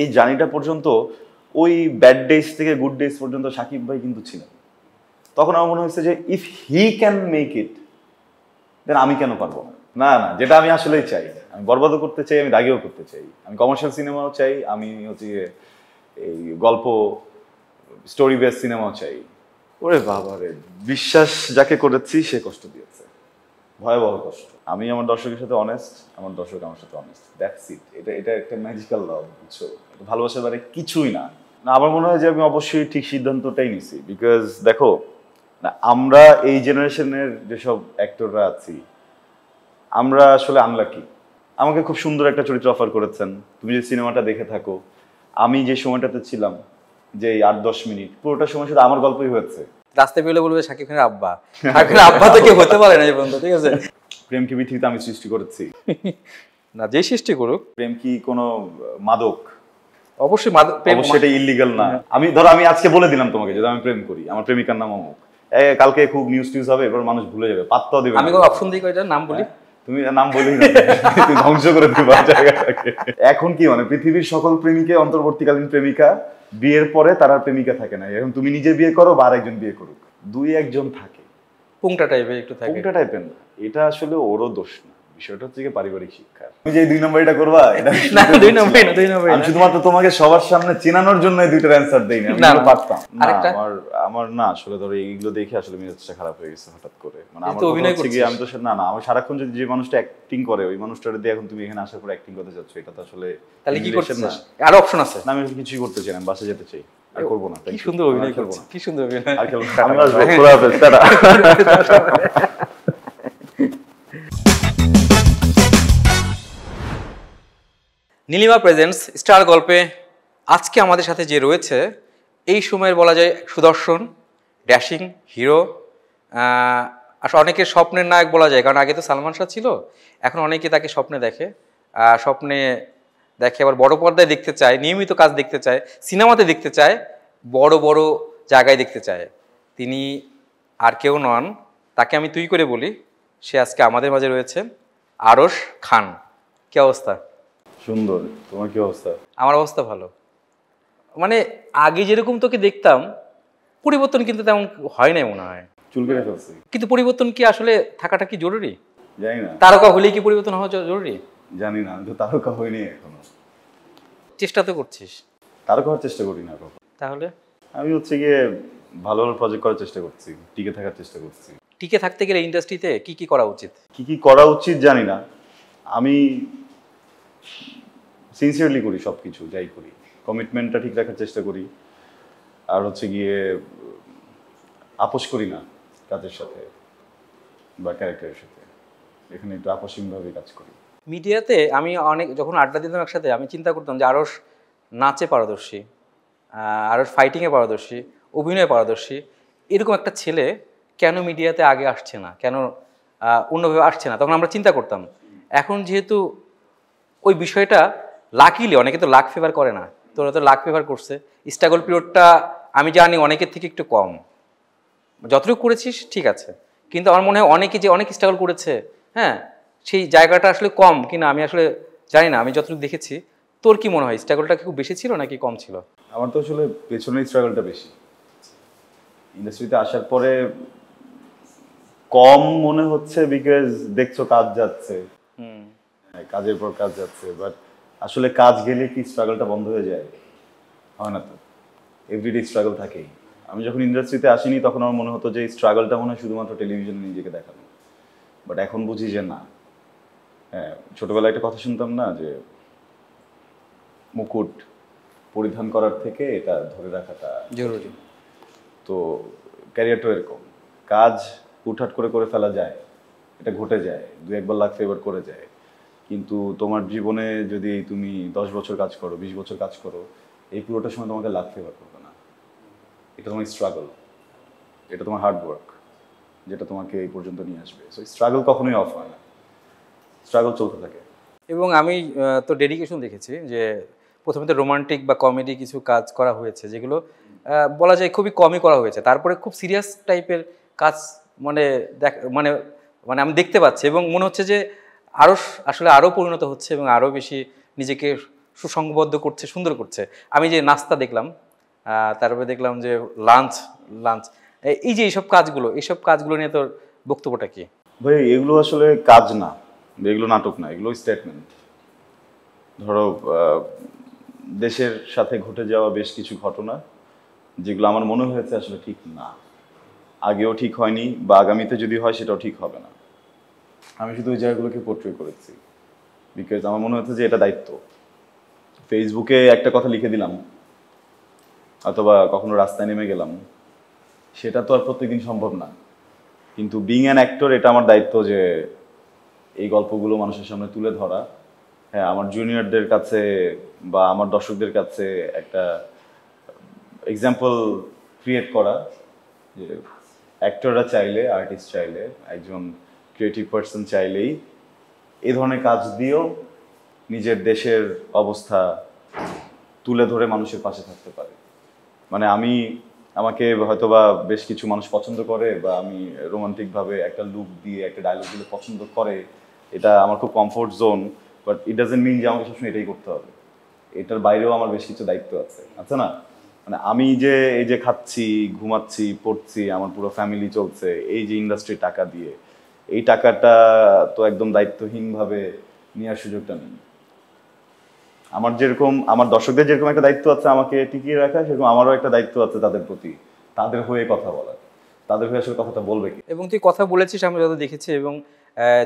এই জার্নিটা পর্যন্ত ওই ব্যাড ডেজ থেকে গুড ডেজ পর্যন্ত সাকিব ভাই কিন্তু ছিলেন। তখন আমার মনে হয়েছে যে if he can make it then আমি কেন পারবো না। না না, যেটা আমি আসলেই চাই, আমি বরবাদও করতে চাই, আমি দাগিও করতে চাই, আমি কমার্শিয়াল সিনেমাও চাই, আমি হচ্ছে এই গল্প স্টোরি বেস সিনেমাও চাই। ওরে বাবা রে, বিশ্বাস যাকে করেছি সে কষ্ট দিয়েছে, ভয়াবহ কষ্ট। আমি আমার দর্শকের সাথে অনেস্ট, আমার দর্শক আমার সাথে অনেস্ট, দ্যাটস ইট। এটা এটা একটা ম্যাজিক্যাল লাভ, বুঝছো? ভালোবাসার বাইরে কিছুই না। না, আমার মনে হয় যে আমি অবশ্যই ঠিক সিদ্ধান্তটাই নিছি, বিকজ দেখো না, আমরা এই জেনারেশনের যেসব অ্যাক্টররা আছি আমরা আসলে আনলাকি। আমাকে খুব সুন্দর একটা চরিত্র অফার করেছেন, তুমি যে সিনেমাটা দেখে থাকো, আমি যে সময়টাতে ছিলাম, যে 8-10 মিনিট পুরোটা সময় শুধু আমার গল্পই হয়েছে। রাস্তায় পেলে বলবে শাকিব খানের আব্বা, শাকিব খানের আব্বা তো কেউ হতে পারে না এই পর্যন্ত, ঠিক আছে? প্রেম কি পৃথিবীতে আমি সৃষ্টি করেছি? না, যে সৃষ্টি করুক। প্রেম কি কোনো মাদক? অবশ্যই অবশ্যই এটা ইল্লিগাল না। আমি ধরো আমি আজকে বলে দিলাম তোমাকে যে আমি প্রেম করি, আমার প্রেমিকার নাম অমুক, কালকে খুব নিউজ টিউজ হবে, এবার মানুষ ভুলে যাবে, পাত্তাও দিবে। আমি কোনো অপশন দিই কয়টা নাম বলি, তুমি নাম বলেই না, তুমি ধ্বংস করে দিবা জায়গাটাকে। এখন কি মানে পৃথিবীর সকল প্রেমিকে অন্তর্বর্তীকালীন প্রেমিকা, বিয়ের পরে তার আর প্রেমিকা থাকে না। এখন তুমি নিজে বিয়ে করো বা আরেকজন বিয়ে করুক, 2-1 থাকে। পুংটা টাইপের একটু থাকে। পুংটা টাইপের না, এটা আসলে ওরও দোষ না, বিষয়টা হচ্ছে পারিবারিক শিক্ষা। তুমি যে 2 নম্বর এটা করবা, এটা না 2 নম্বর না, 2 নম্বর আমি শুধুমাত্র তোমাকে সবার সামনে চেনানোর জন্য এই 2টার অ্যানসার দেই না, আমি পারতাম না। আমার না আসলে ধরো এইগুলো দেখে আসলে মেজাজটা খারাপ হয়ে গেছে হঠাৎ করে। মানে আমার অভিনয় করছি আমি তো না না, আমার সারাক্ষণ যদি যে মানুষটা অ্যাক্টিং করে ওই মানুষটার দিয়ে এখন তুমি এখানে আসার পর অ্যাক্টিং করতে যাচ্ছ, এটা তো আসলে তাহলে কি করছেন না? আর অপশন আছে না, আমি কিছুই করতে চাই না, বাসে যেতে চাই, আর করব না। কি সুন্দর অভিনয় করছো, কি সুন্দর অভিনয়। আর কেন আমি আসবো, খোলা হাফেজ, টাটা। নীলিমা প্রেজেন্টস স্টার গল্পে আজকে আমাদের সাথে যে রয়েছে, এই সময়ের বলা যায় সুদর্শন, ড্যাশিং হিরো, আসলে অনেকের স্বপ্নের নায়ক বলা যায়, কারণ আগে তো সালমান শাহ ছিল, এখন অনেকে তাকে স্বপ্নে দেখে, আবার বড় পর্দায় দেখতে চায়, নিয়মিত কাজ দেখতে চায়, সিনেমাতে দেখতে চায়, বড় বড় জায়গায় দেখতে চায়। তিনি আর কেউ নন, তাকে আমি তুই করে বলি, সে আজকে আমাদের মাঝে রয়েছে, আরশ খান। কি অবস্থা? সুন্দর। তোমার কি অবস্থা? আমার অবস্থা ভালো। মানে আগে যেরকম তোকে দেখতাম, পরিবর্তন কিন্তু তেমন হয় নাই মনে হয়। চুল কেটে ফেলছি। কিন্তু পরিবর্তন কি আসলে থাকাটা কি জরুরি? জানি না। তারকা হলেই কি পরিবর্তন হওয়া জরুরি? জানি না, আমি তো তারকা হইনি এখনো। চেষ্টা তো করছিস। তারকা হওয়ার চেষ্টা করি না কখনো। তাহলে আমি হচ্ছে গিয়ে ভালো ভালো প্রজেক্ট করার চেষ্টা করছি, টিকে থাকার চেষ্টা করছি। টিকে থাকতে গেলে ইন্ডাস্ট্রিতে কি কি করা উচিত? কি কি করা উচিত জানি না, আমি সিনসিয়ারলি করি সবকিছু, যাই করি কমিটমেন্টটা ঠিক রাখার চেষ্টা করি, আর হচ্ছে গিয়ে আপোষ করি না কাজের সাথে বা ক্যারেক্টারের সাথে, এখানে একটু আপোষহীনভাবে কাজ করি। মিডিয়াতে আমি অনেক যখন আড্ডা দিতাম একসাথে, আমি চিন্তা করতাম যে আরশ নাচে পারদর্শী, আরশ ফাইটিংয়ে পারদর্শী, অভিনয়ে পারদর্শী, এরকম একটা ছেলে কেন মিডিয়াতে আগে আসছে না, কেন অন্যভাবে আসছে না, তখন আমরা চিন্তা করতাম। এখন যেহেতু ওই বিষয়টা লাকিলি, অনেকে তো লাক ফেভার করে না, তোরা তো লাক ফেভার করছে, স্ট্রাগল পিরিয়ডটা আমি জানি অনেকের থেকে একটু কম, যতটুকু করেছিস ঠিক আছে, কিন্তু আমার মনে হয় অনেকে যে অনেক স্ট্রাগল করেছে, হ্যাঁ, সেই জায়গাটা আসলে কম কিনা আমি আসলে জানি না। আমি যতটুকু দেখেছি, তোর কি মনে হয় স্ট্রাগলটা কি খুব বেশি ছিল নাকি কম ছিল? আমার তো আসলে পেছনের স্ট্রাগলটা বেশি, ইন্ডাস্ট্রিতে আসার পরে কম মনে হচ্ছে, বিকজ দেখছো কাজ যাচ্ছে, কাজের পর কাজ যাচ্ছে, বাট আসলে কাজ গেলে কি স্ট্রাগলটা বন্ধ হয়ে যায়? হয় না তো, এভরিডে স্ট্রাগল থাকেই। আমি যখন ইন্ডাস্ট্রিতে আসিনি তখন আমার মনে হতো যে স্ট্রাগলটা মনে হয় শুধুমাত্র টেলিভিশনে নিজেকে দেখানো, বাট এখন বুঝি যে না। হ্যাঁ, ছোটবেলায় একটা কথা শুনতাম না যে মুকুট পরিধান করার থেকে এটা ধরে রাখাটা জরুরি। তো ক্যারিয়ারটাও এরকম, কাজ হুটহাট করে ফেলা যায়, এটা ঘটে যায়, 2-1 বার লাখ ফেভার করে যায়, কিন্তু তোমার জীবনে যদি তুমি 10 বছর কাজ করো, 20 বছর কাজ করো, এই পুরোটা সময় তোমাকে লাখ ফেভার করবে না। এটা তোমার স্ট্রাগল, এটা তোমার হার্ড ওয়ার্ক, যেটা তোমাকে এই পর্যন্ত নিয়ে আসবে। সো স্ট্রাগল কখনোই অফ হয় না, স্ট্রাগল চলতে থাকে। এবং আমি তো ডেডিকেশন দেখেছি যে প্রথমে তো রোমান্টিক বা কমেডি কিছু কাজ করা হয়েছে, যেগুলো বলা যায় খুবই কমই করা হয়েছে, তারপরে খুব সিরিয়াস টাইপের কাজ মানে মানে মানে আমি দেখতে পাচ্ছি, এবং মনে হচ্ছে যে আসলে আরও পরিণত হচ্ছে এবং আরও বেশি নিজেকে সুসংবদ্ধ করছে, সুন্দর করছে। আমি যে নাস্তা দেখলাম, তারপরে দেখলাম যে লাঞ্চ লাঞ্চ এই যে এইসব কাজগুলো নিয়ে তোর বক্তব্যটা কি? ভাই এগুলো আসলে কাজ না, এগুলো নাটক না, এগুলো স্টেটমেন্ট। ধরো দেশের সাথে ঘটে যাওয়া বেশ কিছু ঘটনা যেগুলো আমার মনে হয়েছে আসলে ঠিক না, আগেও ঠিক হয়নি বা আগামীতে যদি হয় সেটাও ঠিক হবে না। আমি শুধু ওই জায়গাগুলোকে পোর্ট্রে করেছি বিকজ আমার মনে হচ্ছে যে এটা দায়িত্ব। ফেসবুকে একটা কথা লিখে দিলাম অথবা কখনো রাস্তায় নেমে গেলাম, সেটা তো আর প্রত্যেকদিন সম্ভব না, কিন্তু বিং অ্যান অ্যাক্টর এটা আমার দায়িত্ব যে এই গল্পগুলো মানুষের সামনে তুলে ধরা। হ্যাঁ, আমার জুনিয়রদের কাছে বা আমার দর্শকদের কাছে একটা এক্সাম্পল ক্রিয়েট করা যে অ্যাক্টররা চাইলে, আর্টিস্ট চাইলে, একজন ক্রিয়েটিভ পার্সন চাইলেই এই ধরনের কাজ দিয়েও নিজের দেশের অবস্থা তুলে ধরে মানুষের পাশে থাকতে পারে। মানে আমাকে হয়তোবা বেশ কিছু মানুষ পছন্দ করে বা আমি রোমান্টিকভাবে একটা লুক দিয়ে একটা ডায়লগ দিলে পছন্দ করে, এটা আমার খুব comfort zone, but it doesn't mean যে আমাকে সবসময় এটাই করতে হবে। এটার বাইরেও আমার বেশ কিছু দায়িত্ব আছে না? মানে আমি যে এই যে খাচ্ছি, ঘুমাচ্ছি, পড়ছি, আমার পুরো ফ্যামিলি চলছে এই যে ইন্ডাস্ট্রির টাকা দিয়ে, এই টাকাটা তো একদম দায়িত্বহীনভাবে নেওয়ার সুযোগটা নেই। আমার যেরকম আমার দর্শকদের যেরকম একটা দায়িত্ব আছে আমাকে টিকিয়ে রাখা, সেরকম আমারও একটা দায়িত্ব আছে তাদের প্রতি, তাদের হয়ে কথা বলার। তাদের হয়ে আসলে কথাটা বলবে কি? এবং তুই কথা বলেছিস আমরা যত দেখেছি, এবং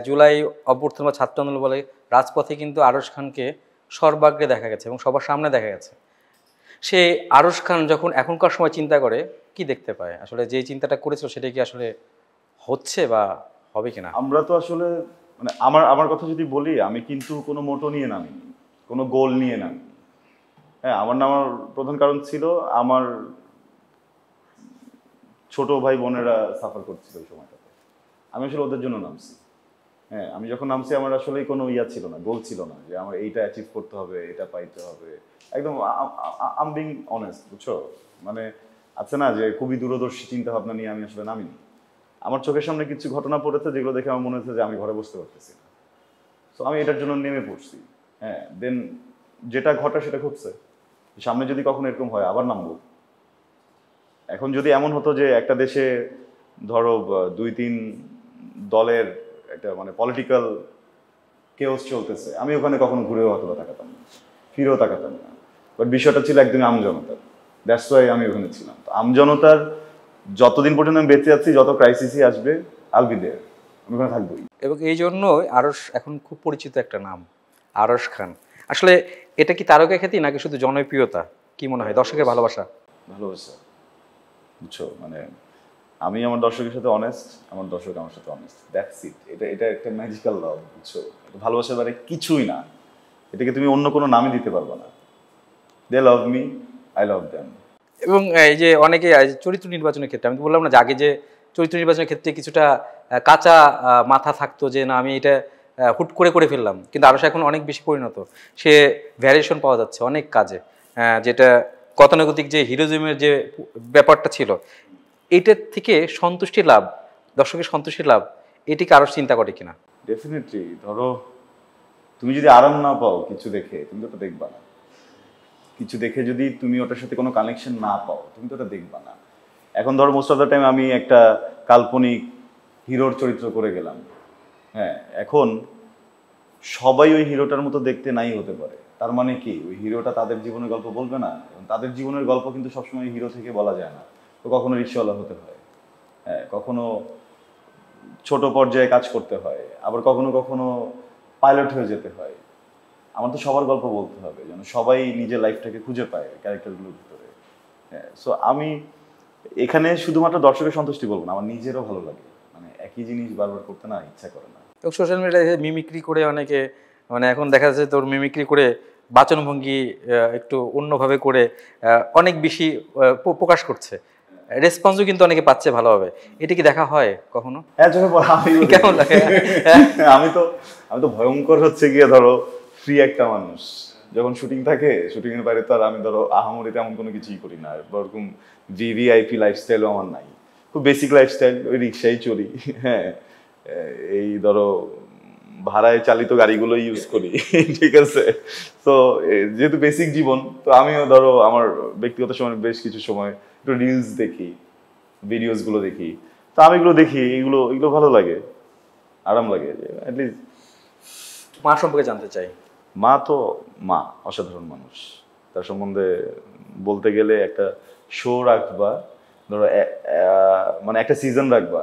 জুলাই অভ্যর্থন বা ছাত্র আন্দোলন বলে রাজপথে কিন্তু আরশ খানকে সর্বাগ্রে দেখা গেছে এবং সবার সামনে দেখা গেছে। সে আরশ খান যখন এখনকার সময় চিন্তা করে কি দেখতে পায়? আসলে যে চিন্তাটা করেছিল সেটা কি আসলে হচ্ছে বা হবে কিনা? আমরা তো আসলে মানে আমার কথা যদি বলি, আমি কিন্তু কোনো মোটো নিয়ে নামিনি, কোনো গোল নিয়ে নামিনি। হ্যাঁ, আমার নামার প্রধান কারণ ছিল আমার ছোট ভাই বোনেরা সাফার করছিল ওই সময়টাতে, আমি আসলে ওদের জন্য নামছি। হ্যাঁ, আমি যখন নামছি আমার আসলে কোনো ইয়া ছিল না, গোল ছিল না যে আমার এইটা অ্যাচিভ করতে হবে, এটা পাইতে হবে। একদম আম বিং অনেস্ট, বুঝছো? মানে আছে না যে খুবই দূরদর্শী চিন্তা ভাবনা নিয়ে আমি আসলে নামিনি। আমার চোখের সামনে কিছু ঘটনা পড়েছে যেগুলো দেখে আমার মনে হচ্ছে যে আমি ঘরে বসতে পারতেছি না, তো আমি এটার জন্য নেমে পড়ছি। হ্যাঁ, দেন যেটা ঘটা সেটা ঘটছে। সামনে যদি কখনো এরকম হয় আবার নামবো। এখন যদি এমন হতো যে একটা দেশে ধরো 2-3 দলের একটা মানে পলিটিক্যাল কেওস চলতেছে, আমি ওখানে কখনো ঘুরেও হয়তো তাকাতাম না, ফিরেও তাকাতাম না। বাট বিষয়টা ছিল একদমই আমজনতার, দ্যাটস ওয়াই আমি ওখানে ছিলাম। তো আমজনতার যতদিন পর্যন্ত আমি বেঁচে আছি, যত ক্রাইসিসই আসবে, আল বি দেয়ার, আমি ওখানে থাকবোই। এবং এই জন্যই আরশ এখন খুব পরিচিত একটা নাম, আরশ খান। আসলে এটা কি তারকা খ্যাতি নাকি শুধু জনপ্রিয়তা? কি মনে হয়, দর্শকের ভালোবাসা? ভালোবাসা, বুঝছো? মানে আমি আমার দর্শকের সাথে অনেস্ট, আমার দর্শক আমার সাথে অনেস্ট, দ্যাটস ইট। এটা একটা ম্যাজিক্যাল লাভ, বুঝছো? ভালোবাসার বাইরে কিছুই না, এটাকে তুমি অন্য কোনো নামই দিতে পারবে না। They love me, I love them. এবং এই যে অনেকে চরিত্র নির্বাচনের ক্ষেত্রে, আমি তো বললাম না যে আগে যে চরিত্র নির্বাচনের ক্ষেত্রে কিছুটা কাঁচা মাথা থাকতো যে না আমি এটা হুট করে ফেললাম, কিন্তু আরশ এখন অনেক বেশি পরিণত। সে ভ্যারিয়েশন পাওয়া যাচ্ছে অনেক কাজে, যেটা গতানুগতিক যে হিরোজিমের যে ব্যাপারটা ছিল, এইটার থেকে সন্তুষ্টি লাভ, দর্শকের সন্তুষ্টি লাভ, এটিকে আরশ চিন্তা করে কিনা? ডেফিনেটলি। ধরো তুমি যদি আরাম না পাও কিছু দেখে, তুমি তো ওটা দেখবা না। কিছু দেখে যদি তুমি ওটার সাথে কোনো কানেকশন না পাও, তুমি তো ওটা দেখবা না। এখন ধরো মোস্ট অফ দ্য টাইম আমি একটা কাল্পনিক হিরোর চরিত্র করে গেলাম। হ্যাঁ, এখন সবাই ওই হিরোটার মতো দেখতে নাই হতে পারে, তার মানে কি ওই হিরোটা তাদের জীবনের গল্প বলবে না? এবং তাদের জীবনের গল্প কিন্তু সবসময় হিরো থেকে বলা যায় না। তো কখনো রিক্সাওয়ালা হতে হয়, হ্যাঁ, কখনো ছোট পর্যায়ে কাজ করতে হয়, আবার কখনো কখনো পাইলট হয়ে যেতে হয়। আমার তো সবার গল্প বলতে হবে যেন সবাই নিজের লাইফটাকে খুঁজে পায় ক্যারেক্টারগুলোর ভিতরে। হ্যাঁ, সো আমি এখানে শুধুমাত্র দর্শকের সন্তুষ্টি বলবো না, আমার নিজেরও ভালো লাগে। মানে একই জিনিস বারবার করতে না ইচ্ছা করে না। এবং সোশ্যাল মিডিয়ায় মিমিক্রি করে অনেকে, মানে এখন দেখা যাচ্ছে তোর মিমিক্রি করে বাচনভঙ্গি একটু অন্যভাবে করে অনেক বেশি প্রকাশ করছে, রেসপন্সও কিন্তু অনেকে পাচ্ছে ভালোভাবে। এটা কি দেখা হয় কখনো? হ্যাঁ, চোখে পড়া আমি কেমন লাগে? আমি তো ভয়ঙ্কর হচ্ছে গিয়ে ধরো ফ্রি একটা মানুষ, যখন শুটিং থাকে শুটিং এর বাইরে তো আর আমি ধরো আহামরি তেমন কোনো কিছুই করি না, ওরকম ভিভিআইপি লাইফস্টাইলও আমার নাই, খুব বেসিক লাইফস্টাইল, ওই রিক্সায় চড়ি। হ্যাঁ, এই ধরো ভাড়ায় চালিত গাড়িগুলো ইউজ করি ঠিক আছে। তো যেহেতু বেসিক জীবন, তো আমিও ধরো আমার ব্যক্তিগত সময় বেশ কিছু সময় একটু রিলস দেখি, ভিডিওস গুলো দেখি। তো আমি এগুলো দেখি, এগুলো এগুলো ভালো লাগে, আরাম লাগে। অ্যাটলিস্ট মা সম্পর্কে জানতে চাই। মা তো মা, অসাধারণ মানুষ। তার সম্বন্ধে বলতে গেলে একটা শো রাখবা, ধরো মানে একটা সিজন রাখবা,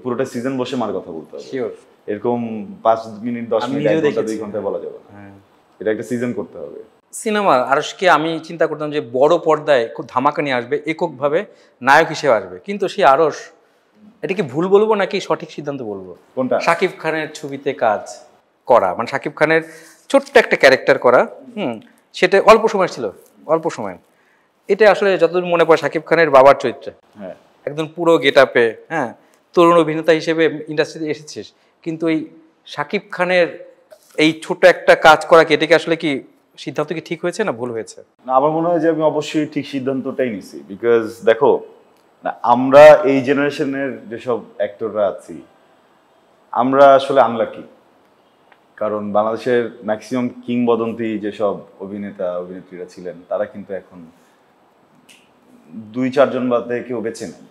পুরোটা সিজন বসে মার কথা বলতে হবে। শিওর। এরকম 5 মিনিট 10 মিনিট 1 ঘন্টা 2 ঘন্টা বলা যাবে না। হ্যাঁ, এটা একটা সিজন করতে হবে। সিনেমা আরশকে আমি চিন্তা করতাম যে বড় পর্দায় খুব ধামাকা নিয়ে আসবে, এককভাবে নায়ক হিসেবে আসবে, কিন্তু সেই আরশ, এটা কি ভুল বলবো নাকি সঠিক সিদ্ধান্ত বলবো? কোনটা? শাকিব খানের ছবিতে কাজ করা, মানে শাকিব খানের ছোট্ট একটা ক্যারেক্টার করা, সেটা অল্প সময় ছিল, অল্প সময়। এটা আসলে যতদূর মনে পড়ে শাকিব খানের বাবার চরিত্রে, হ্যাঁ, একদম পুরো গেট আপে, হ্যাঁ, তরুণ অভিনেতা হিসেবে ইন্ডাস্ট্রিতে এসেছিস, কিন্তু এই শাকিব খানের এই ছোট একটা কাজ করা কি, এটাকে আসলে কি সিদ্ধান্ত কি ঠিক হয়েছে না ভুল হয়েছে? না, আমার মনে হয় যে আমি অবশ্যই ঠিক সিদ্ধান্তটাই নিছি। বিকজ দেখো না, আমরা এই জেনারেশনের যেসব অ্যাক্টররা আছি, আমরা আসলে আনলাকি। কারণ বাংলাদেশের ম্যাক্সিমাম কিংবদন্তি যেসব অভিনেতা অভিনেত্রীরা ছিলেন, তারা কিন্তু এখন 2-4 জন বাদে কেউ বেঁচে নেই।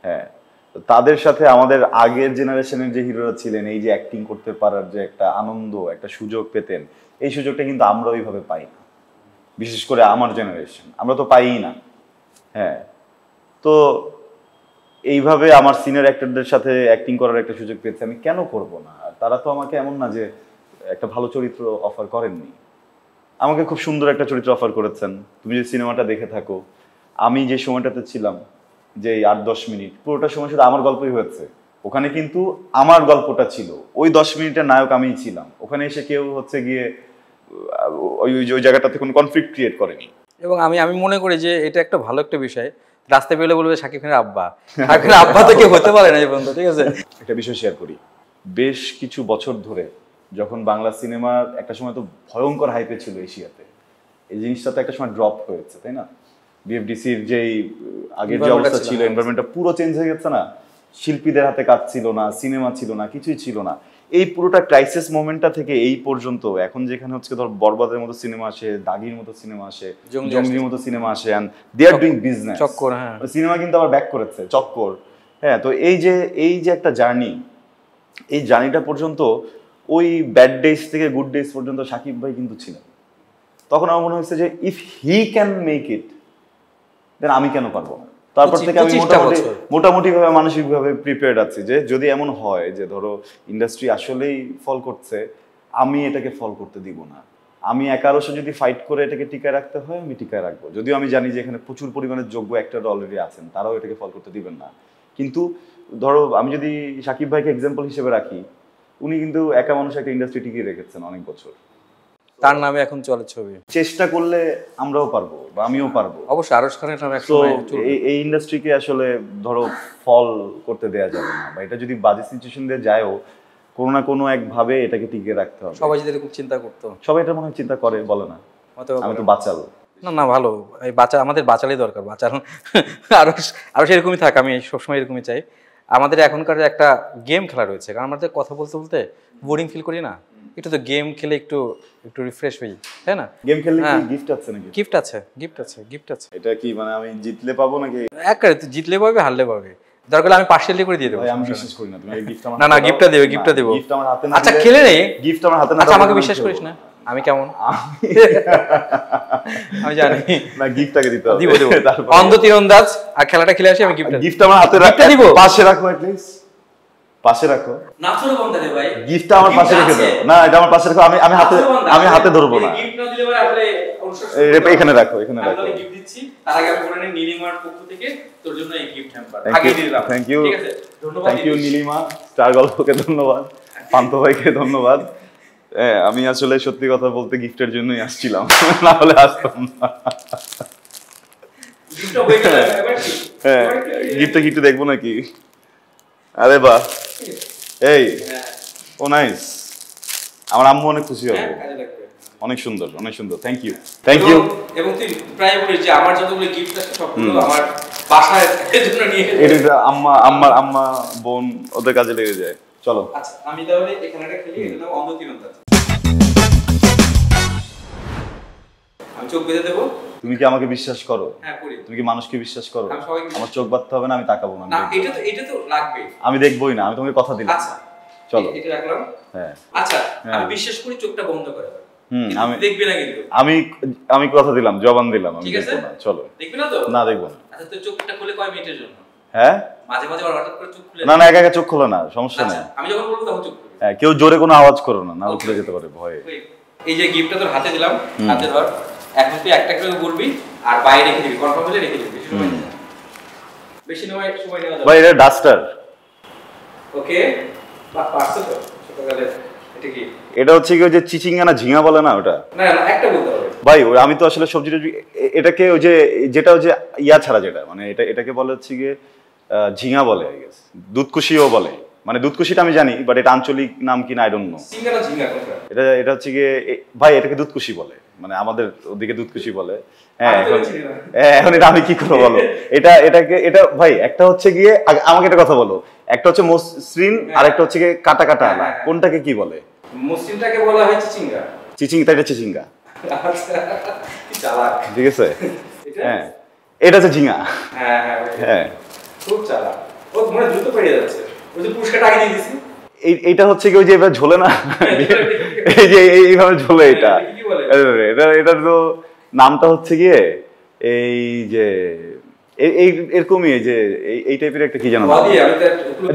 হ্যাঁ, তো তাদের সাথে আমাদের আগের জেনারেশনের যে হিরোরা ছিলেন, এই যে অ্যাক্টিং করতে পারার যে একটা আনন্দ, একটা সুযোগ পেতেন, এই সুযোগটা কিন্তু আমরা ওইভাবে পাই না। বিশেষ করে আমার জেনারেশন, আমরা তো পাইই না। হ্যাঁ, তো এইভাবে আমার সিনিয়র অ্যাক্টরদের সাথে অ্যাক্টিং করার একটা সুযোগ পেয়েছে, আমি কেন করব না? আর তারা তো আমাকে এমন না যে একটা ভালো চরিত্র অফার করেননি, আমাকে খুব সুন্দর একটা চরিত্র অফার করেছেন। তুমি যে সিনেমাটা দেখে থাকো, আমি যে সময়টাতে ছিলাম, যে 8-10 মিনিট, পুরোটা সময় শুধু আমার গল্পই হয়েছে। ওখানে কিন্তু আমার গল্পটা ছিল, ওই 10 মিনিটের নায়ক আমিই ছিলাম। ওখানে এসে কেউ হচ্ছে গিয়ে ওই ওই জায়গাটাতে কোনো কনফ্লিক্ট ক্রিয়েট করেনি। এবং আমি আমি মনে করি যে এটা একটা ভালো একটা বিষয়। রাস্তায় পেলে বলবে শাকিব খানের আব্বা, শাকিব খানের আব্বা তো কেউ হতে পারে না এই পর্যন্ত, ঠিক আছে? একটা বিষয় শেয়ার করি, বেশ কিছু বছর ধরে যখন বাংলা সিনেমার একটা সময় তো ভয়ঙ্কর হাইপে ছিল এশিয়াতে, এই জিনিসটা তো একটা সময় ড্রপ হয়েছে, তাই না? বিএফডিসির যেই আগের যে অবস্থা ছিল, এনভায়রনমেন্টটা পুরো চেঞ্জ হয়ে গেছে না। শিল্পীদের হাতে কাজ ছিল না, সিনেমা ছিল না, কিছুই ছিল না। এই পুরোটা ক্রাইসিস মোমেন্টটা থেকে এই পর্যন্ত এখন যেখানে হচ্ছে ধর বরবাদের মতো সিনেমা আসে, দাগির মতো সিনেমা আসে, জঙ্গলির মতো সিনেমা আসে, and they are doing business. চক্কর, হ্যাঁ, সিনেমা কিন্তু আবার ব্যাক করেছে, চক্কর। হ্যাঁ, তো এই যে একটা জার্নি, এই জার্নিটা পর্যন্ত ওই ব্যাড ডেজ থেকে গুড ডেজ পর্যন্ত শাকিব ভাই কিন্তু ছিলেন। তখন আমার মনে হয়েছে যে if he can make it, then আমি কেন পারবো না? তারপর থেকে আমি মোটামুটি ভাবে মানসিকভাবে প্রিপেয়ার্ড আছি যে যদি এমন হয় যে ধরো ইন্ডাস্ট্রি আসলেই ফল করছে, আমি এটাকে ফল করতে দিব না। আমি একারশো যদি ফাইট করে এটাকে টিকায় রাখতে হয়, আমি টিকায় রাখবো। যদিও আমি জানি যে এখানে প্রচুর পরিমাণে যোগ্য অ্যাক্টর অলরেডি আছেন, তারাও এটাকে ফল করতে দিবেন না। কিন্তু ধরো আমি যদি শাকিব ভাইকে এক্সাম্পল হিসেবে রাখি, উনি কিন্তু একা মানুষ একটা ইন্ডাস্ট্রি টিকিয়ে রেখেছেন অনেক বছর। তার নামে এখন চলে ছবি। চেষ্টা করলে আমরাও পারবো, বা আমিও পারবো। অবশ্যই আরশ খানের নামে তো এই ইন্ডাস্ট্রিকে আসলে ধরো ফল করতে দেয়া যাবে না, বা এটা যদি বাজে সিচুয়েশন দিয়ে যায়ও, কোনো না কোনো একভাবে এটাকে টিকিয়ে রাখতে হবে। সবাই যদি এরকম চিন্তা করতো, সবাই এটা মনে হয় চিন্তা করে, বলে না আমি তো বাঁচাল। না না, ভালো, এই বাঁচা, আমাদের বাঁচালেই দরকার, বাঁচানো। আরো সেরকমই থাক, আমি সবসময় এরকমই চাই। আমাদের এখনকার একটা গেম খেলা রয়েছে, কারণ আমাদের কথা বলতে বলতে বোরিং ফিল করি না, একটু তো গেম খেলে একটু একটু রিফ্রেশ হই, তাই না? গেম খেললে কি গিফট আছে নাকি? গিফট আছে, গিফট আছে, গিফট আছে। এটা কি মানে আমি জিতলে পাবো নাকি? একবারে তুই জিতলে পাবে, হারলে পাবে, দরকার হলে আমি পার্সিয়ালি করে দিয়ে দেবো। আমি বিশ্বাস করি না, তুমি এই গিফট আমার না না, গিফটটা দেবে, গিফটটা দেবো। গিফট আমার হাতে না, আচ্ছা খেলে নেই, গিফট আমার হাতে না। আচ্ছা আমাকে বিশ্বাস করিস না, আমি কেমন আমি জানি না, গিফটটাকে দিতে হবে। দিব দিব, অন্ধ তীরন্দাজ। আর খেলাটা খেলে আসি, আমি গিফট আমার হাতে রাখতে দিব, পাশে রাখো, এট লিস্ট পাশে রাখো। না ছোট বন্ধ রে ভাই, গিফটটা আমার পাশে রেখে দাও। না, এটা আমার পাশে রাখো, আমি হাতে ধরবো না। গিফট না দিলে ভাই আসলে এখানে রাখো, এখানে রাখো। আমি গিফট দিচ্ছি, তার আগে আমি বলে নেই নীলিমার পক্ষ থেকে তোর জন্য এই গিফট হ্যাম্পার আগে দিয়ে দিলাম। থ্যাংক ইউ, ঠিক আছে, ধন্যবাদ। থ্যাংক ইউ নীলিমা, স্টার গল্পকে ধন্যবাদ, পান্ত ভাইকে ধন্যবাদ। আমি আসলে সত্যি কথা বলতে গিফটের জন্যই আসছিলাম, না হলে আসতাম না। গিফটটা হয়ে গেল এবার কি? হ্যাঁ, গিফটটা দেখবো নাকি? আরে বাহ, এই ও নাইস, আমার আম্মু অনেক খুশি হবে। অনেক সুন্দর, অনেক সুন্দর, থ্যাংক ইউ, থ্যাংক ইউ। এবং তুই প্রায় বলিস যে আমার যতগুলো গিফট আছে সবগুলো আমার বাসায় এর জন্য নিয়ে এটা আম্মা বোন ওদের কাজে লেগে যায়। চলো। আচ্ছা আমি তাহলে এখানে একটা খেলি, এটা নাম অন্ধ তীরন্দাজ। আমি চোখ বেঁধে দেবো। তুমি কি আমাকে বিশ্বাস করো? হ্যাঁ করি। তুমি কি মানুষকে বিশ্বাস করো? আমি সবাইকে আমার চোখ বাঁধতে হবে না, আমি তাকাবো না। না এটা তো লাগবে। আমি দেখবোই না, আমি তোমাকে কথা দিলাম। আচ্ছা চলো এটা রাখলাম। হ্যাঁ আচ্ছা হ্যাঁ। আমি বিশ্বাস করি চোখটা বন্ধ করে। আমি দেখবে না কিন্তু। আমি কথা দিলাম, জবান দিলাম, আমি ঠিক আছে? দেখবো না। চলো। দেখবে না তো? না দেখবো না। আচ্ছা তো চোখটা খুলে কয় মিনিটের জন্য? হ্যাঁ মাঝে মাঝে হঠাৎ করে চোখ খুলে না না, একা একা চোখ খোলো না, সমস্যা আচ্ছা নেই। আমি যখন বলবো তখন চোখ খুলবে। হ্যাঁ, কেউ জোরে কোনো আওয়াজ করো না, না খুলে যেতে পারে ভয়ে। এই যে গিফটটা তোর হাতে দিলাম, হাতে ধর। এখন তুই একটা করে বলবি আর বাইরে রেখে দিবি, কনফার্ম হলে রেখে দিবি। বেশি সময় নেওয়া যাবে। ভাই এটা ডাস্টার। ওকে পারছো তো ছোটবেলায়? এটা কি? এটা হচ্ছে কি ওই যে চিচিঙ্গা না ঝিঙা বলে না ওটা? না না একটা বলতে হবে ভাই। আমি তো আসলে সবজি এটাকে ওই যে যেটা ওই যে ইয়া ছাড়া যেটা মানে এটাকে বলে হচ্ছে গিয়ে ঝিঙা বলে আই গেস, দুধকুশিও বলে। মানে দুধকুশিটা আমি জানি, বাট এটা আঞ্চলিক নাম কিনা আই ডোন্ট নো। সিঙ্গা না ঝিঙ্গা কোনটা? এটা হচ্ছে গিয়ে ভাই এটাকে দুধকুশি বলে, মানে আমাদের ওদিকে দুধকুশি বলে। হ্যাঁ এখন এটা আমি কি করবো বলো? এটা ভাই একটা হচ্ছে গিয়ে আমাকে একটা কথা বলো, একটা হচ্ছে মসৃণ আর একটা হচ্ছে গিয়ে কাটা কাটা আলা, কোনটাকে কি বলে? মসৃণটাকে বলা হয় চিচিঙ্গা। চিচিঙ্গা, এটা চিচিঙ্গা। আচ্ছা কি চালাক। ঠিক আছে। হ্যাঁ এটা হচ্ছে ঝিঙা। হ্যাঁ হ্যাঁ হ্যাঁ খুব চালাক। ও মনে দ্রুত পেয়ে যাচ্ছে। ওই যে পুরস্কারটা আগে দিয়ে দিছি। এইটা হচ্ছে কি ওই যে এবার ঝোলে না, এই যে এইভাবে ঝোলে এটা। এটার তো নামটা হচ্ছে গিয়ে এই যে এরকমই যে এই টাইপের একটা কি জানো,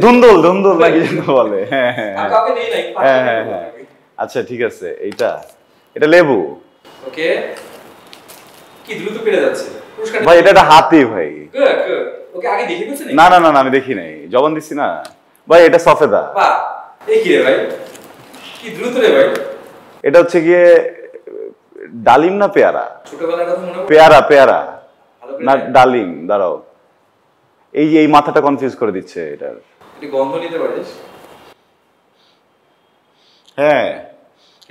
ধুন্দুল ধুন্দুল না কি যেন বলে। হ্যাঁ হ্যাঁ হ্যাঁ হ্যাঁ হ্যাঁ। আচ্ছা ঠিক আছে, এটা লেবু। ওকে কি দ্রুত পেরে যাচ্ছে পুরস্কার। ভাই এটা একটা হাতি ভাই। ওকে আগে দেখে গেছেন? না না না আমি দেখি নাই, জবান দিছি না ভাই। এটা সফেদা। বাহ এই কি রে ভাই, কি দ্রুত রে ভাই। এটা হচ্ছে গিয়ে ডালিম না পেয়ারা? ছোটবেলার কথা মনে পড়ে? পেয়ারা পেয়ারা না ডালিম, দাঁড়াও। এই যে এই মাথাটা কনফিউজ করে দিচ্ছে এটার। এটা গন্ধ নিতে পারিস? হ্যাঁ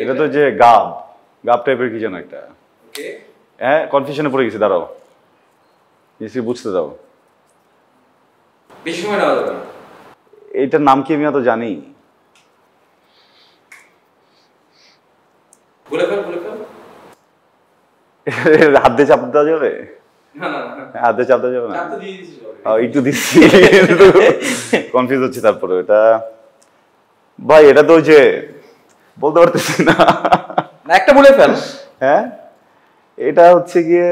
এটা তো যে গাব টাইপের কি যেন একটা। ওকে হ্যাঁ কনফিউশনে পড়ে গেছি, দাঁড়াও জিনিসকে বুঝতে দাও। বেশি সময় নেওয়া যাবে না। এইটার নাম কি আমি তো জানি। বলে ফেল হাত দিয়ে চাপ দেওয়া যাবে? না না না হাত দিয়ে চাপ দেওয়া যাবে না? চাপ তো দিয়ে দিছিস অলরেডি। একটু দিচ্ছি, কনফিউজ হচ্ছে। তারপরে এটা ভাই এটা তো ওই যে বলতে পারতেছি না। একটা বলে ফেল। হ্যাঁ এটা হচ্ছে গিয়ে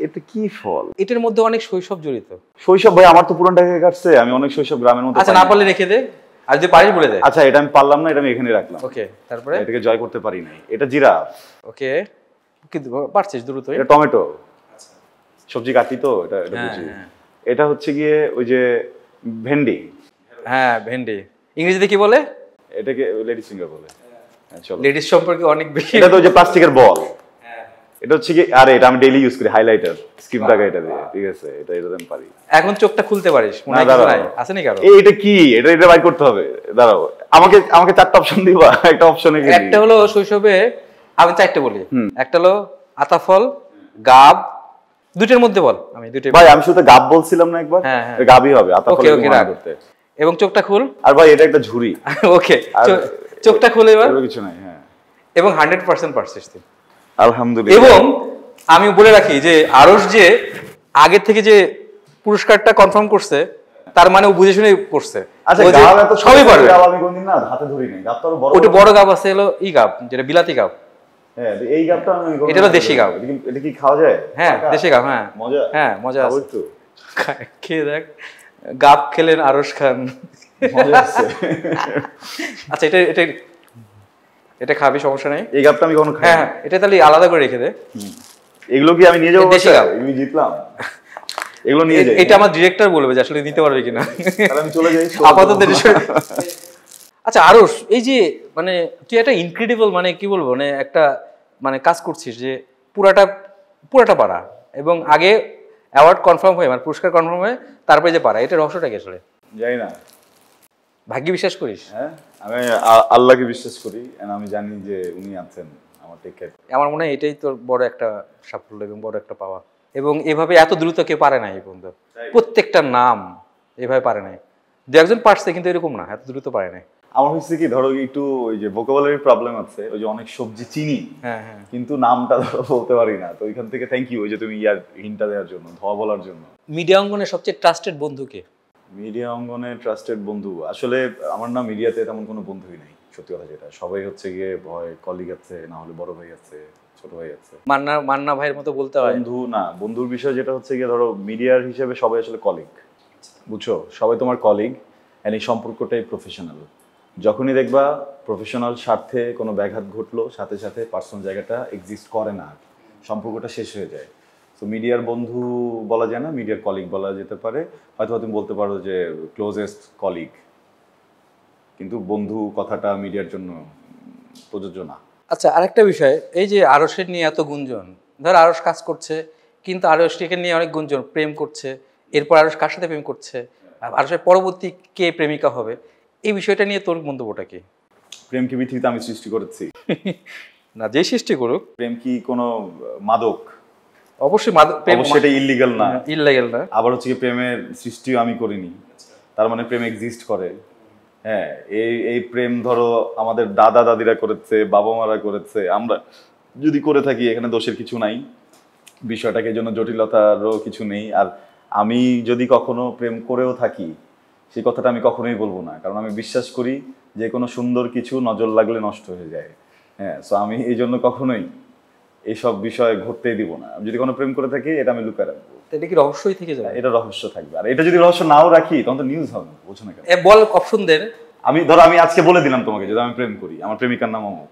এটা কি ফল? এটার মধ্যে অনেক শৈশব জড়িত। শৈশব ভাই আমার তো পুরানটাকে কাটছে, আমি অনেক শৈশব গ্রামের মধ্যে। আচ্ছা না পারলে রেখে দে, আর যদি পারিস বলে দে। আচ্ছা এটা আমি পারলাম না, এটা আমি এখানে রাখলাম। ওকে তারপরে এটাকে জয় করতে পারি নাই। এটা জিরাফ। ওকে কি পারছিস দ্রুত? এটা টমেটো। সবজি কাটি তো এটা বুঝি। এটা হচ্ছে গিয়ে ওই যে ভেন্ডি। হ্যাঁ ভেন্ডি। ইংরেজিতে কি বলে? এটাকে লেডিস ফিঙ্গার বলে। চলো লেডিস সম্পর্কে অনেক বেশি। এটা তো ওই যে প্লাস্টিকের বল। এটা হচ্ছে কি, আরে এটা আমি ডেইলি ইউজ করি, হাইলাইটার স্কিপ দাগা এটা দিয়ে। ঠিক আছে এটা আমি পারি। এখন চোখটা খুলতে পারিস মনে হয়? নাই আছে নাকি আরো? এটা কি, এটা বাইর করতে হবে। দাঁড়াও আমাকে চারটা অপশন দিবা, একটা অপশনে কি? একটা হলো শৈশবে, আমি চারটে বলি। একটা হলো আতাফল, গাব, দুইটার মধ্যে বল। আমি দুইটাই ভাই আমি শুধু গাব বলছিলাম না একবার? হ্যাঁ হ্যাঁ গাবই হবে। আতাফল ওকে রাখ করতে। এবং চোখটা খুল। আর ভাই এটা একটা ঝুড়ি। ওকে চোখটা খুলে এবার। কিছু নাই। হ্যাঁ এবং 100% পারছিস তুই আলহামদুলিল্লাহ। এবং আমি বলে রাখি যে আরশ যে আগে থেকে যে পুরস্কারটা কনফার্ম করছে, তার মানে ও বুঝে শুনে করছে। আচ্ছা গাব এত সবই পারবে। গাব আমি কোনদিন না হাতে ধরি নাই। গাব তো বড়। ওটা বড় গাব আছে হলো ই গাব, যেটা বিলাতি গাব। হ্যাঁ এই গাবটা আমি এটা হলো দেশি গাব। এটা কি খাওয়া যায়? হ্যাঁ দেশি গাব। হ্যাঁ মজা। হ্যাঁ মজা আছে একটু খেয়ে দেখ। গাব খেলেন আরশ খান। মজা আছে। আচ্ছা এটা খাবি, সমস্যা নেই। এই গাবটা আমি কখনো খাই। হ্যাঁ এটা তাহলে আলাদা করে রেখে দে। এগুলো কি আমি নিয়ে যাবো? দেশি গাব। আমি জিতলাম, এগুলো নিয়ে যাই। এটা আমার ডিরেক্টর বলবে যে আসলে নিতে পারবে কিনা। তাহলে আমি চলে যাই আপাতত। আচ্ছা আরশ, এই যে মানে তুই একটা ইনক্রেডিবল মানে কি বলবো, মানে একটা মানে কাজ করছিস যে পুরাটা পারা, এবং আগে অ্যাওয়ার্ড কনফার্ম হয়ে মানে পুরস্কার কনফার্ম হয়ে তারপরে যে পারা, এটা রহস্যটা কি আসলে? যাই না। ভাগ্য বিশ্বাস করিস? হ্যাঁ আমি আল্লাহকে বিশ্বাস করি, আমি জানি যে উনি আছেন আমার টেক কেয়ার। আমার মনে হয় এটাই তোর বড় একটা সাফল্য এবং বড় একটা পাওয়া। এবং এভাবে এত দ্রুত কেউ পারে না এই পর্যন্ত, প্রত্যেকটা নাম এভাবে পারে নাই। দু একজন পারছে, কিন্তু এরকম না, এত দ্রুত পারে নাই। আমার হচ্ছে কি ধরো একটু ওই যে ভোকাবুলারি প্রবলেম আছে, ওই যে অনেক সবজি চিনি হ্যাঁ হ্যাঁ। কিন্তু নামটা ধরো বলতে পারি না, তো ওইখান থেকে থ্যাংক ইউ ওই যে তুমি ইয়ার হিন্টটা দেওয়ার জন্য, ধোয়া বলার জন্য। মিডিয়া অঙ্গনের সবচেয়ে ট্রাস্টেড বন্ধুকে? মিডিয়া অঙ্গনে ট্রাস্টেড বন্ধু আসলে আমার না মিডিয়াতে তেমন কোনো বন্ধুই নাই, সত্যি কথা যেটা। সবাই হচ্ছে গিয়ে ভয় কলিগ আছে, না হলে বড় ভাই আছে, ছোট ভাই আছে। মান্না মান্না ভাইয়ের মতো বলতে হয়? বন্ধু না, বন্ধুর বিষয় যেটা হচ্ছে গিয়ে ধরো মিডিয়ার হিসেবে সবাই আসলে কলিগ, বুঝছো, সবাই তোমার কলিগ, এন্ড এই সম্পর্কটাই প্রফেশনাল। যখনই দেখবা প্রফেশনাল স্বার্থে কোনো ব্যাঘাত ঘটলো, সাথে সাথে পার্সোনাল জায়গাটা এক্সিস্ট করে না, সম্পর্কটা শেষ হয়ে যায়। তো মিডিয়ার বন্ধু বলা যায় না, মিডিয়ার কলিগ বলা যেতে পারে। হয়তো তুমি বলতে পারো যে ক্লোজেস্ট কলিগ, কিন্তু বন্ধু কথাটা মিডিয়ার জন্য প্রযোজ্য না। আচ্ছা, আরেকটা বিষয়, এই যে আরশের নিয়ে এত গুঞ্জন, ধর আরশ কাজ করছে কিন্তু আরশটিকে নিয়ে অনেক গুঞ্জন, প্রেম করছে, এরপর আরশ কার সাথে প্রেম করছে, আরশের পরবর্তী কে প্রেমিকা হবে, এই বিষয়টা নিয়ে তোর মন্তব্যটা কি? প্রেম কি পৃথিবীতে আমি সৃষ্টি করেছি? না, যে সৃষ্টি করুক। প্রেম কি কোনো মাদক? অবশ্যই প্রেম অবশ্যই এটা ইল্লিগাল না, ইল্লিগাল না। আবার হচ্ছে কি প্রেমের সৃষ্টিও আমি করিনি, তার মানে প্রেম এক্সিস্ট করে। হ্যাঁ, এই এই প্রেম ধরো আমাদের দাদা দাদিরা করেছে, বাবা মারা করেছে, আমরা যদি করে থাকি এখানে দোষের কিছু নাই, বিষয়টাকে জন্য জটিলতারও কিছু নেই। আর আমি যদি কখনো প্রেম করেও থাকি সেই কথাটা আমি কখনোই বলবো না, কারণ আমি বিশ্বাস করি যে কোনো সুন্দর কিছু নজর লাগলে নষ্ট হয়ে যায়। হ্যাঁ, সো আমি এই জন্য কখনোই এইসব বিষয় ঘটতেই দিব না। আমি যদি কোনো প্রেম করে থাকি এটা আমি লুকায় রাখবো। এটা কি রহস্যই থেকে যাবে? এটা রহস্য থাকবে, আর এটা যদি রহস্য নাও রাখি তখন তো নিউজ হবে না, বুঝছো না কেন? বল, অপশন দেন। আমি ধরো আমি আজকে বলে দিলাম তোমাকে যদি আমি প্রেম করি, আমার প্রেমিকার নাম অমুক,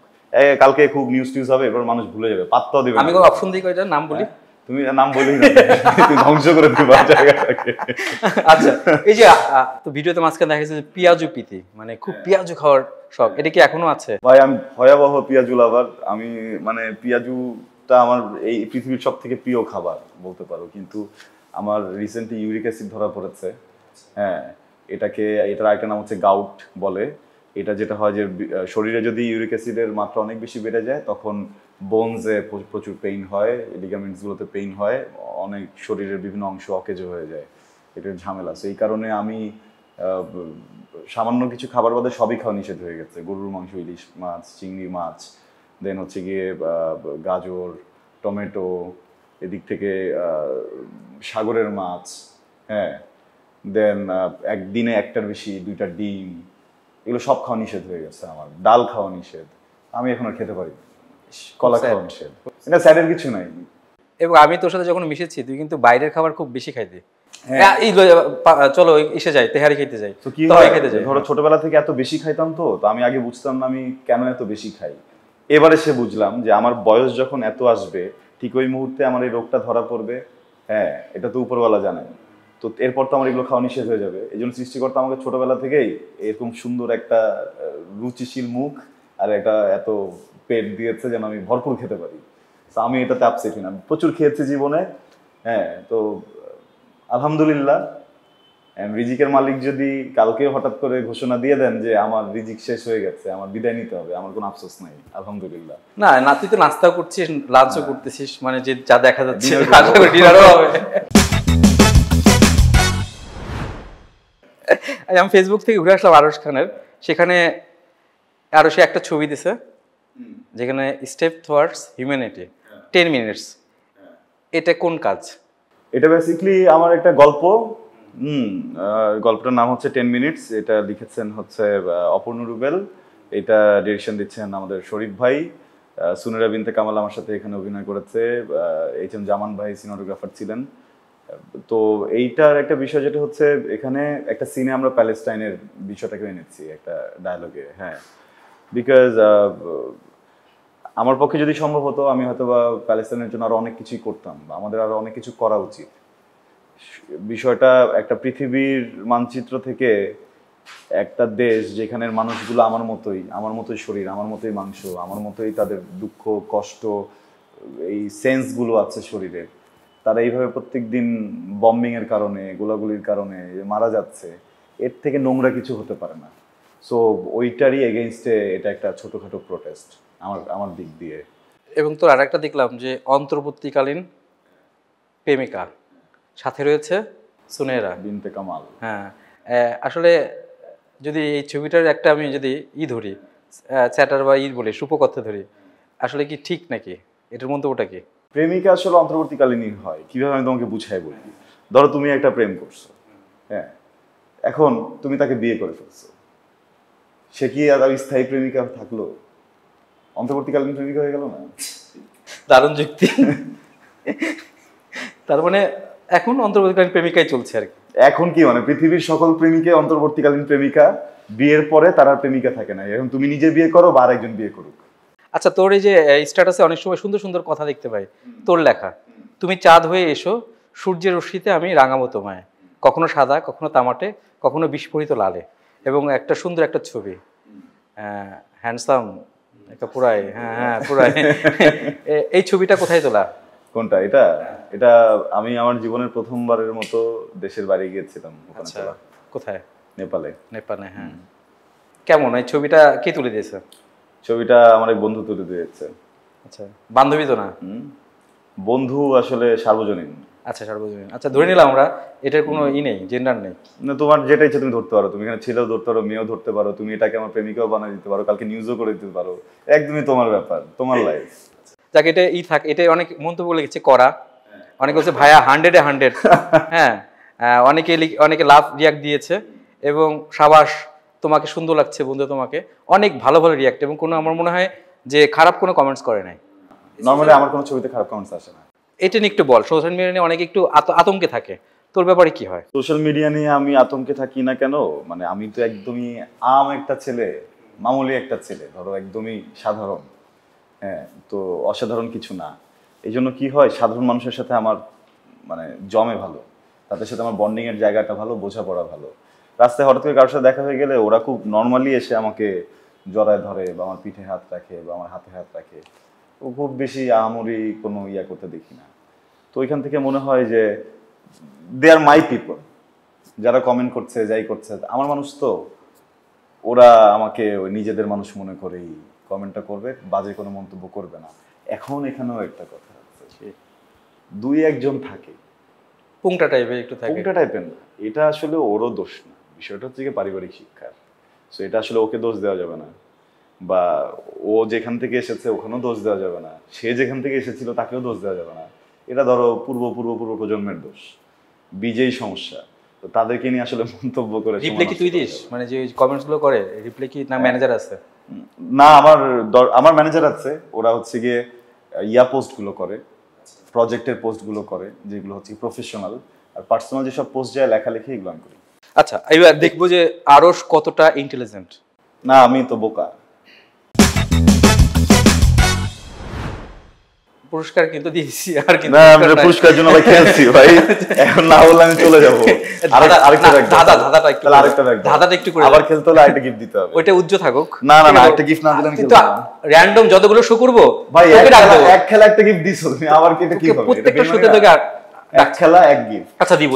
কালকে খুব নিউজ টিউজ হবে, এরপর মানুষ ভুলে যাবে, পাত্তাও দিবে না। আমি কোনো অপশন দিই কয়টা, নাম বলি? তুমি নাম বলেই না, তুমি ধ্বংস করে দিবা জায়গাটাকে। আচ্ছা, এই যে তো ভিডিওতে মাঝখানে দেখা গেছে যে পিয়াজু পিতি, মানে খুব পিয়াজু খাওয়ার শখ, এটা কি এখনো আছে? ভাই আমি ভয়াবহ পিয়াজু লাভার। আমি মানে পিয়াজুটা আমার এই পৃথিবীর সব থেকে প্রিয় খাবার বলতে পারো, কিন্তু আমার রিসেন্টলি ইউরিক অ্যাসিড ধরা পড়েছে। হ্যাঁ, এটার আরেকটা নাম হচ্ছে গাউট বলে। এটা যেটা হয় যে শরীরে যদি ইউরিক অ্যাসিডের মাত্রা অনেক বেশি বেড়ে যায় তখন বোনসে প্রচুর পেইন হয়, লিগামেন্টসগুলোতে পেইন হয়, অনেক শরীরের বিভিন্ন অংশ অকেজো হয়ে যায়, এটার ঝামেলা আছে। এই কারণে আমি সামান্য কিছু খাবার বাদে সবই খাওয়া নিষেধ হয়ে গেছে। গরুর মাংস, ইলিশ মাছ, চিংড়ি মাছ, দেন হচ্ছে গিয়ে গাজর, টমেটো, এদিক থেকে সাগরের মাছ, হ্যাঁ, দেন একদিনে একটার বেশি 2টা ডিম, এগুলো সব খাওয়া নিষেধ হয়ে গেছে আমার। ডাল খাওয়া নিষেধ, আমি এখন আর খেতে পারি না। কলা খাওয়া নিষেধ, এটা স্যাডের কিছু নাই। এবং আমি তোর সাথে যখন মিশেছি তুই কিন্তু বাইরের খাবার খুব বেশি খাইতে। হ্যাঁ। চলো এসে যাই, তেহারি খেতে যাই, তো কি হয় হয়, খেতে যাই। ধরো ছোটবেলা থেকে এত বেশি খাইতাম, তো আমি আগে বুঝতাম না আমি কেন এত বেশি খাই। এবারে সে বুঝলাম যে আমার বয়স যখন এত আসবে ঠিক ওই মুহূর্তে আমার এই রোগটা ধরা পড়বে। হ্যাঁ, এটা তো উপরওয়ালা জানেন। তো এরপর তো আমার এগুলো খাওয়া নিষেধ হয়ে যাবে। এই জন্য সৃষ্টিকর্তা আমাকে ছোটবেলা থেকেই এরকম সুন্দর একটা রুচিশীল মুখ আর একটা এত পেট দিয়েছে যেন আমি ভরপুর খেতে পারি। তো আমি এটাতে আপসেট না, প্রচুর খেয়েছি জীবনে। হ্যাঁ, তো আলহামদুলিল্লাহ। রিজিকের মালিক যদি কালকে হঠাৎ করে ঘোষণা দিয়ে দেন যে আমার রিজিক শেষ হয়ে গেছে, আমার বিদায় নিতে হবে, আমার কোনো আফসোস নাই, আলহামদুলিল্লাহ। না না, তুই তো নাস্তাও করছিস, লাঞ্চও করতেছিস, মানে যে যা দেখা যাচ্ছে Dinner আশা করি ডিনারও হবে। আমি ফেসবুক থেকে ঘুরে আসলাম আরশ খানের, সেখানে আরশে একটা ছবি দিছে যেখানে স্টেপ টুয়ার্ডস হিউম্যানিটি 10 মিনিটস। এটা কোন কাজ? এটা বেসিক্যালি আমার একটা গল্প। গল্পটার নাম হচ্ছে 10 মিনিটস। এটা লিখেছেন হচ্ছে অপূর্ণ রুবেল, এটা ডিরেকশন দিচ্ছেন আমাদের শরীফ ভাই। সুনেরা বিনতে কামাল আমার সাথে এখানে অভিনয় করেছে। এইচ.এম. জামান ভাই সিনেমাটোগ্রাফার ছিলেন। তো এইটার একটা বিষয় যেটা হচ্ছে এখানে একটা সিনে আমরা প্যালেস্টাইনের বিষয়টাকে এনেছি একটা ডায়লগে। হ্যাঁ, বিকজ আমার পক্ষে যদি সম্ভব হতো আমি হয়তো বা প্যালেস্টাইনের জন্য আরো অনেক কিছুই করতাম, বা আমাদের আরো অনেক কিছু করা উচিত। বিষয়টা একটা পৃথিবীর মানচিত্র থেকে একটা দেশ যেখানের মানুষগুলো আমার মতোই শরীর, আমার মতোই মাংস, আমার মতোই তাদের দুঃখ কষ্ট, এই সেন্সগুলো আছে শরীরের, তারা এইভাবে প্রত্যেকদিন বম্বিং এর কারণে, গোলাগুলির কারণে মারা যাচ্ছে, এর থেকে নোংরা কিছু হতে পারে না। সো ওইটারই এগেইনস্টে এটা একটা ছোটখাটো প্রোটেস্ট আমার দিক দিয়ে। এবং তোর আরেকটা দেখলাম যে অন্তর্বর্তীকালীন প্রেমিকা, সাথে রয়েছে সুনেরা বিনতে কামাল। হ্যাঁ, আসলে যদি এই ছবিটার একটা আমি যদি ধরি, চ্যাটার বা বলি সুপকথা ধরি, আসলে কি ঠিক নাকি? এটার মন্তব্যটা কি? প্রেমিকা আসলে অন্তর্বর্তীকালীনই হয়। কিভাবে আমি তোমাকে বুঝাই বলি। ধরো তুমি একটা প্রেম করছো, হ্যাঁ, এখন তুমি তাকে বিয়ে করে ফেলছো, সে কি আর স্থায়ী প্রেমিকা থাকলো? অন্তর্বর্তীকালীন প্রেমিকা হয়ে গেল না? দারুণ যুক্তি। তার মানে এখন অন্তর্বর্তীকালীন প্রেমিকাই চলছে আর কি। এখন কি মানে পৃথিবীর সকল প্রেমিকে অন্তর্বর্তীকালীন প্রেমিকা, বিয়ের পরে তার আর প্রেমিকা থাকে না। এখন তুমি নিজে বিয়ে করো বা আরেকজন বিয়ে করুক। আচ্ছা, তোর এই যে স্ট্যাটাসে অনেক সময় সুন্দর সুন্দর কথা দেখতে পাই, তোর লেখা, তুমি চাঁদ হয়ে এসো, সূর্যের রশ্মিতে আমি রাঙাবো তোমায়, কখনো সাদা, কখনো তামাটে, কখনো বিস্ফোরিত লালে, এবং একটা সুন্দর একটা ছবি, হ্যান্ডসাম, একটা পুরাই, হ্যাঁ হ্যাঁ পুরাই। এই ছবিটা কোথায় তোলা? কোনটা? এটা এটা আমি আমার জীবনের প্রথমবারের মতো দেশের বাইরে গিয়েছিলাম। ওখানে আচ্ছা, তোলা। কোথায়? নেপালে। নেপালে, হ্যাঁ। কেমন এই ছবিটা কে তুলে দিয়েছে? ছবিটা আমার এক বন্ধু তুলে দিয়েছে। আচ্ছা, বান্ধবী তো না? বন্ধু আসলে সার্বজনীন। আচ্ছা, সার্বজনীন। আচ্ছা, ধরে নিলাম আমরা এটার কোনো নেই, জেন্ডার নেই। না, তোমার যেটা ইচ্ছে তুমি ধরতে পারো। তুমি এখানে ছেলেও ধরতে পারো, মেয়েও ধরতে পারো। তুমি এটাকে আমার প্রেমিকাও বানিয়ে দিতে পারো, কালকে নিউজও করে দিতে পারো। একদমই তোমার ব্যাপার, তোমার লাইফ। যাকে এটা থাক, এটা অনেক মন্তব্য লিখেছে করা, অনেকে বলছে ভাইয়া 100-এ 100, হ্যাঁ। অনেকে লাভ রিয়াক্ট দিয়েছে, এবং সাবাস, তোমাকে সুন্দর লাগছে বন্ধু, তোমাকে অনেক ভালো ভালো রিয়াক্ট, এবং কোনো আমার মনে হয় যে খারাপ কোনো কমেন্টস করে নাই। নরমালি আমার কোনো ছবিতে খারাপ কমেন্টস আসে না। এটা নিয়ে একটু বল, সোশ্যাল মিডিয়া নিয়ে অনেকে একটু আতঙ্কে থাকে, তোর ব্যাপারে কি হয়? সোশ্যাল মিডিয়া নিয়ে আমি আতঙ্কে থাকি না কেন, মানে আমি তো একদমই একটা ছেলে, মামুলি একটা ছেলে, ধরো একদমই সাধারণ, হ্যাঁ, তো অসাধারণ কিছু না। এই জন্য কি হয়, সাধারণ মানুষের সাথে আমার মানে জমে ভালো, তাদের সাথে আমার বন্ডিং এর জায়গাটা ভালো, বোঝাপড়া ভালো। রাস্তায় হঠাৎ করে কারোর সাথে দেখা হয়ে গেলে ওরা খুব নর্মালি এসে আমাকে জড়ায় ধরে, বা আমার পিঠে হাত রাখে, বা আমার হাতে হাত রাখে। ও খুব বেশি আহামরি কোনো ইয়া করতে দেখি না। তো ওইখান থেকে মনে হয় যে দে আর মাই পিপল, যারা কমেন্ট করছে, যাই করছে আমার মানুষ, তো ওরা আমাকে ওই নিজেদের মানুষ মনে করেই কমেন্টটা করবে, বাজে কোনো মন্তব্য করবে না। এখন এখানেও একটা কথা আছে, দুই একজন থাকে পুংটা টাইপের একটু থাকে। পুংটা টাইপের না, এটা আসলে ওরও দোষ না, বিষয়টা হচ্ছে কি পারিবারিক শিক্ষার। সো এটা আসলে ওকে দোষ দেওয়া যাবে না, বা ও যেখান থেকে এসেছে ওখানেও দোষ দেওয়া যাবে না, সে যেখান থেকে এসেছিল তাকেও দোষ দেওয়া যাবে না। এটা ধরো পূর্ব প্রজন্মের দোষ, বীজেই সমস্যা। তো তাদেরকে নিয়ে আসলে মন্তব্য করে রিপ্লাই কি তুই দিস? মানে যে কমেন্টস গুলো করে রিপ্লাই কি না ম্যানেজার আছে? না, আমার ম্যানেজার আছে, ওরা হচ্ছে গিয়ে ইয়া পোস্ট গুলো করে, প্রজেক্টের পোস্ট গুলো করে, যেগুলো হচ্ছে প্রফেশনাল। আর পার্সোনাল যেসব পোস্ট যায় লেখালেখি, এগুলো আমি করি। আচ্ছা, এবার দেখবো যে আরশ কতটা ইন্টেলিজেন্ট। না, আমি তো বোকা। পুরস্কার কিন্তু দিয়েছি, আর কিন্তু না, আমি পুরস্কারের জন্য ভাই খেলছি ভাই, এখন না বললে আমি চলে যাবো। আরেকটা ব্যাগ, ধাঁধাটা একটু, তাহলে আরেকটা ব্যাগ, ধাঁধাটা একটু করে আবার খেলতে হলে আরেকটা গিফট দিতে হবে। ওইটা উজ্জ্বল থাকুক। না না না, একটা গিফট না দিলে আমি কিন্তু খেলবো না। র‍্যান্ডম যতগুলো শো করব ভাই, এক খেলা একটা গিফট দিছো তুমি, আবার কি এটা কি হবে? প্রত্যেকটা শোতে তোকে এক খেলা এক গিফট। আচ্ছা, দিব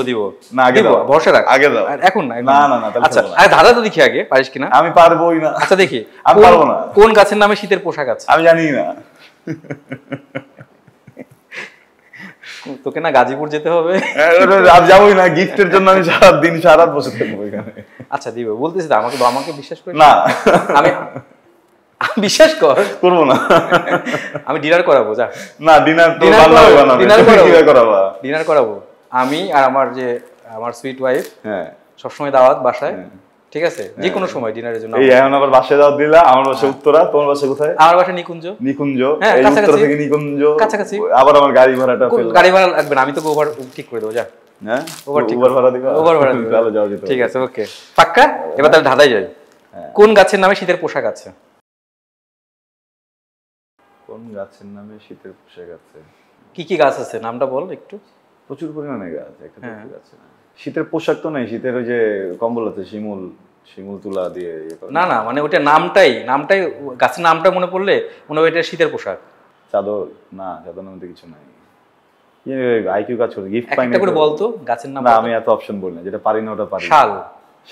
না, আগে দাও, ভরসা রাখ, আগে দাও। এখন না, না না না, আচ্ছা আরে ধাঁধা তো দেখি আগে, পারিস কিনা। আমি পারবোই না। আচ্ছা দেখি, আমি পারবো না। কোন গাছের নামে শীতের পোশাক আছে? আমি জানি না। তোকে না গাজীপুর যেতে হবে? আমি যাবোই না, গিফটের জন্য আমি সারা রাত বসে থাকবো এখানে। আচ্ছা দিব, বলতেছি তো, আমাকে বিশ্বাস করে না, আমি বিশ্বাস করবো না। আমি ডিনার করাবো, যা। না, ডিনার করাবো আমি আর আমার সুইট ওয়াইফ, হ্যাঁ, সবসময় দাওয়াত বাসায়, ঠিক আছে, যে কোনো সময় ডিনারের জন্য। এই এখন আবার বাসায় দাওয়াত দিলা। আমার বাসা উত্তরা, তোমার বাসা কোথায়? আমার বাসা নিকুঞ্জ। এই উত্তরা থেকে নিকুঞ্জ কাছাকাছি। আবার আমার গাড়ি ভাড়াটা গাড়ি ভাড়া লাগবে না, আমি তোকে ওভার ঠিক করে দেবো, যা। হ্যাঁ, ওভার ভাড়া দিবা? ওভার ভাড়া দিবা, তাহলে যাও, যেতে ঠিক আছে, ওকে, পাক্কা। এবার তাহলে ধাঁধায় যাই। কোন গাছের নামে শীতের পোশাক আছে? কোন গাছের নামে শীতের পোশাক আছে? কি কি গাছ আছে নামটা বল একটু। প্রচুর পরিমাণে গাছ, একটা গাছ না। শীতের পোশাক তো নাই, শীতের ওই যে কম্বল আছে, শিমুল তুলা দিয়ে। না না, মানে ওটা নামটাই গাছের নামটা মনে পড়লে মনে হয় এটা শীতের পোশাক। চাদর? না, চাদর নামে কিছু নাই। আইকিউ কাজ করে, গিফট পাই না। একটা করে বলতো গাছের নাম। না, আমি এত অপশন বলি না, যেটা পারি না ওটা পারি।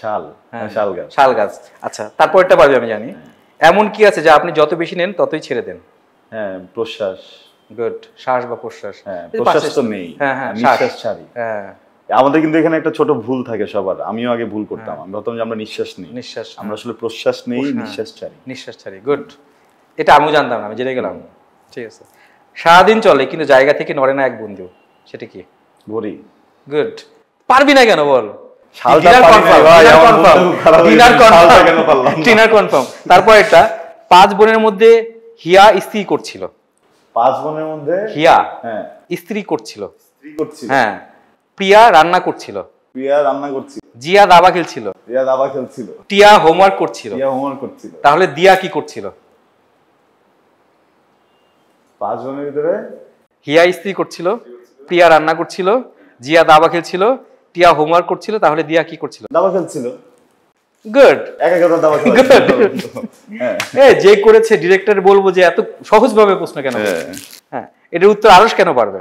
শাল। হ্যাঁ, শাল গাছ। আচ্ছা, তারপরটা পারবে আমি জানি। এমন কি আছে যা আপনি যত বেশি নেন ততই ছেড়ে দেন? হ্যাঁ, প্রশ্বাস। গুড। শ্বাস বা প্রশ্বাস? হ্যাঁ, প্রশ্বাস তো নেই। হ্যাঁ হ্যাঁ, নিঃশ্বাস ছাড়ি। হ্যাঁ, আমাদের কিন্তু এখানে একটা ছোট ভুল থাকে সবার, আমিও আগে ভুল করতাম, আমি ভাবতাম যে আমরা নিঃশ্বাস নিই, নিঃশ্বাস, আমরা আসলে প্রশ্বাস নেই, নিঃশ্বাস ছাড়ি। নিঃশ্বাস ছাড়ি, গুড। এটা আমিও জানতাম না, আমি জেনে গেলাম। ঠিক আছে। সারাদিন চলে কিন্তু জায়গা থেকে নড়ে না এক বন্ধু, সেটা কি? ঘড়ি। গুড। পারবি না কেন বল? শালটা পারি না ভাই, আমার বন্ধু খারাপ হয়ে গেছে, শালটা কেন পারলাম না? Dinner confirm. তারপর একটা 5 বোনের মধ্যে হিয়া স্ত্রী করছিল। 5 বোনের মধ্যে হিয়া হ্যাঁ স্ত্রী করছিল। স্ত্রী করছিল। হ্যাঁ। প্রিয়া রান্না করছিল। প্রিয়া রান্না করছিল। জিয়া দাবা খেলছিল। প্রিয়া দাবা খেলছিল। টিয়া হোমওয়ার্ক করছিল। প্রিয়া হোমওয়ার্ক করছিল। তাহলে দিয়া কি করছিল? 5 বোনের ভিতরে হিয়া স্ত্রী করছিল, প্রিয়া রান্না করছিল, জিয়া দাবা খেলছিল, টিয়া হোমওয়ার্ক করছিল, তাহলে দিয়া কি করছিল? দাবা খেলছিল। গুড। একা কথা দাবা খেলছিল। হ্যাঁ যে করেছে ডিরেক্টর বলবো যে এত সহজভাবে প্রশ্ন কেন? হ্যাঁ, এটার উত্তর আরশ কেন পারবে?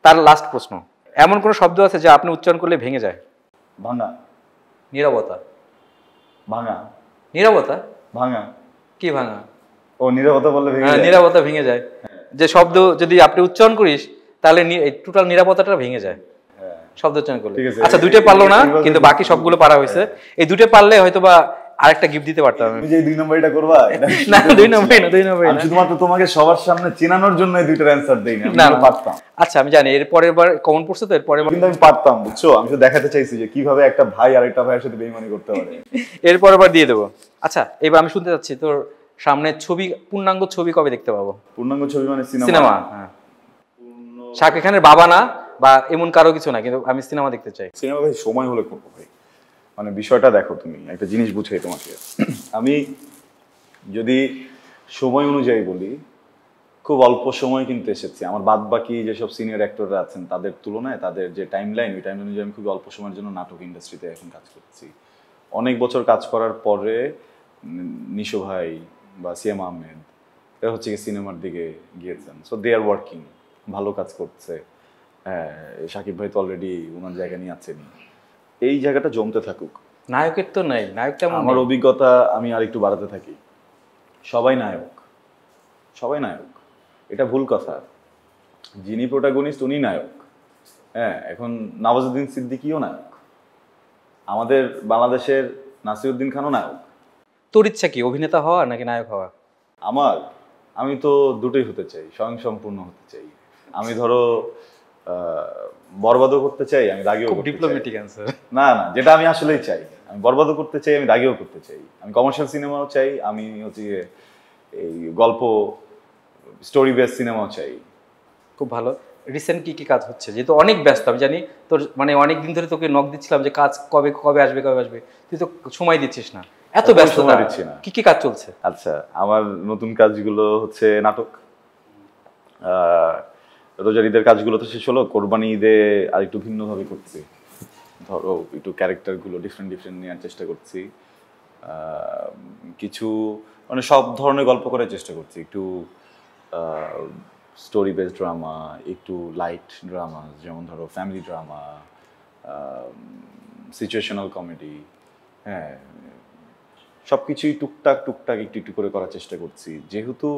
তার লাস্ট প্রশ্ন, এমন কোন শব্দ আছে যা আপনি উচ্চারণ করলে ভেঙে যায়? ভাঙা। নীরবতা। ভাঙা। নীরবতা? ভাঙা। কি ভাঙা? ও নীরবতা বললে ভেঙে যায়। নীরবতা ভেঙে যায়। যে শব্দ যদি আপনি উচ্চারণ করিস তাহলে টোটাল নীরবতাটা ভেঙে যায় শব্দ উচ্চারণ করলে। আচ্ছা, 2টা পারলো না কিন্তু বাকি সবগুলো পারা হয়েছে। এই 2টা পারলে হয়তো বা আরেকটা গিফট দিতে পারতাম আমি। তুমি যে 2 নম্বরটা করবা? না 2 নম্বরই না, 2 নম্বরই আমি না। শুধুমাত্র তোমাকে সবার সামনে চেনানোর জন্য এই 2টার অ্যানসার দেই না, আমি পারতাম। আচ্ছা, আমি জানি এর পরের বার কমন পড়ছে তো, এর পরের বার কিন্তু আমি পারতাম, বুঝছো? আমি শুধু দেখাতে চাইছি যে কিভাবে একটা ভাই আরেকটা ভাইয়ের সাথে বেইমানি করতে পারে। এর পরের বার দিয়ে দেবো। আচ্ছা, এবার আমি শুনতে যাচ্ছি তোর সামনে ছবি, পূর্ণাঙ্গ ছবি কবে দেখতে পাবো? পূর্ণাঙ্গ ছবি মানে সিনেমা। হ্যাঁ, শাকিব খানের বাবা না বা এমন কারো কিছু না, কিন্তু আমি সিনেমা দেখতে চাই। সিনেমা ভাই সময় হলে করবো ভাই। মানে বিষয়টা দেখো, তুমি একটা জিনিস বুঝাই তোমাকে। আমি যদি সময় অনুযায়ী বলি, খুব অল্প সময় কিন্তু এসেছি। আমার বাদ বাকি যেসব সিনিয়র অ্যাক্টররা আছেন তাদের তুলনায় তাদের যে টাইম লাইন, ওই টাইম অনুযায়ী আমি খুব অল্প সময়ের জন্য নাটক ইন্ডাস্ট্রিতে এখন কাজ করছি। অনেক বছর কাজ করার পরে নিশো ভাই বা সিএম আহমেদ এরা হচ্ছে কি সিনেমার দিকে গিয়েছেন, সো দে আর ওয়ার্কিং, ভালো কাজ করছে। হ্যাঁ, শাকিব ভাই তো অলরেডি ওনার জায়গা নিয়ে আছেন, এই জায়গাটা জমতে থাকুক। নায়কের তো নাই, নায়ক তেমন আমার অভিজ্ঞতা আমি আর একটু বাড়াতে থাকি। সবাই নায়ক, সবাই নায়ক, এটা ভুল কথা। যিনি প্রোটাগনিস্ট উনি নায়ক। হ্যাঁ, এখন নওয়াজুদ্দিন সিদ্দিকীও নায়ক, আমাদের বাংলাদেশের নাসিরউদ্দিন খানও নায়ক। তোর ইচ্ছা কি, অভিনেতা হওয়া নাকি নায়ক হওয়া? আমি তো দুটোই হতে চাই, স্বয়ংসম্পূর্ণ হতে চাই। আমি ধরো বরবাদও করতে চাই, আমি রাগেও করতে চাই। Diplomatic answer. না না, যেটা আমি আসলেই চাই, আমি বরবাদও করতে চাই, আমি রাগেও করতে চাই, আমি কমার্শিয়াল সিনেমাও চাই, আমি হচ্ছে এই গল্প স্টোরি বেস সিনেমাও চাই। খুব ভালো। রিসেন্ট কি কি কাজ হচ্ছে? যেহেতু অনেক ব্যস্ত, আমি জানি তোর, মানে অনেক দিন ধরে তোকে নক দিচ্ছিলাম যে কাজ কবে কবে আসবে কবে আসবে, তুই তো সময় দিচ্ছিস না, এত ব্যস্ত দিচ্ছি না। কি কি কাজ চলছে? আচ্ছা, আমার নতুন কাজগুলো হচ্ছে নাটক, রোজার ঈদের কাজগুলো তো শেষ হলো, কোরবানি ঈদে আর একটু ভিন্নভাবে করছি, ধরো একটু ক্যারেক্টারগুলো ডিফারেন্ট নেওয়ার চেষ্টা করছি, কিছু মানে সব ধরনের গল্প করার চেষ্টা করছি, একটু স্টোরি বেসড ড্রামা, একটু লাইট ড্রামা, যেমন ধরো ফ্যামিলি ড্রামা, সিচুয়েশনাল কমেডি। হ্যাঁ, সব কিছুই টুকটাক একটু একটু করে করার চেষ্টা করছি। যেহেতু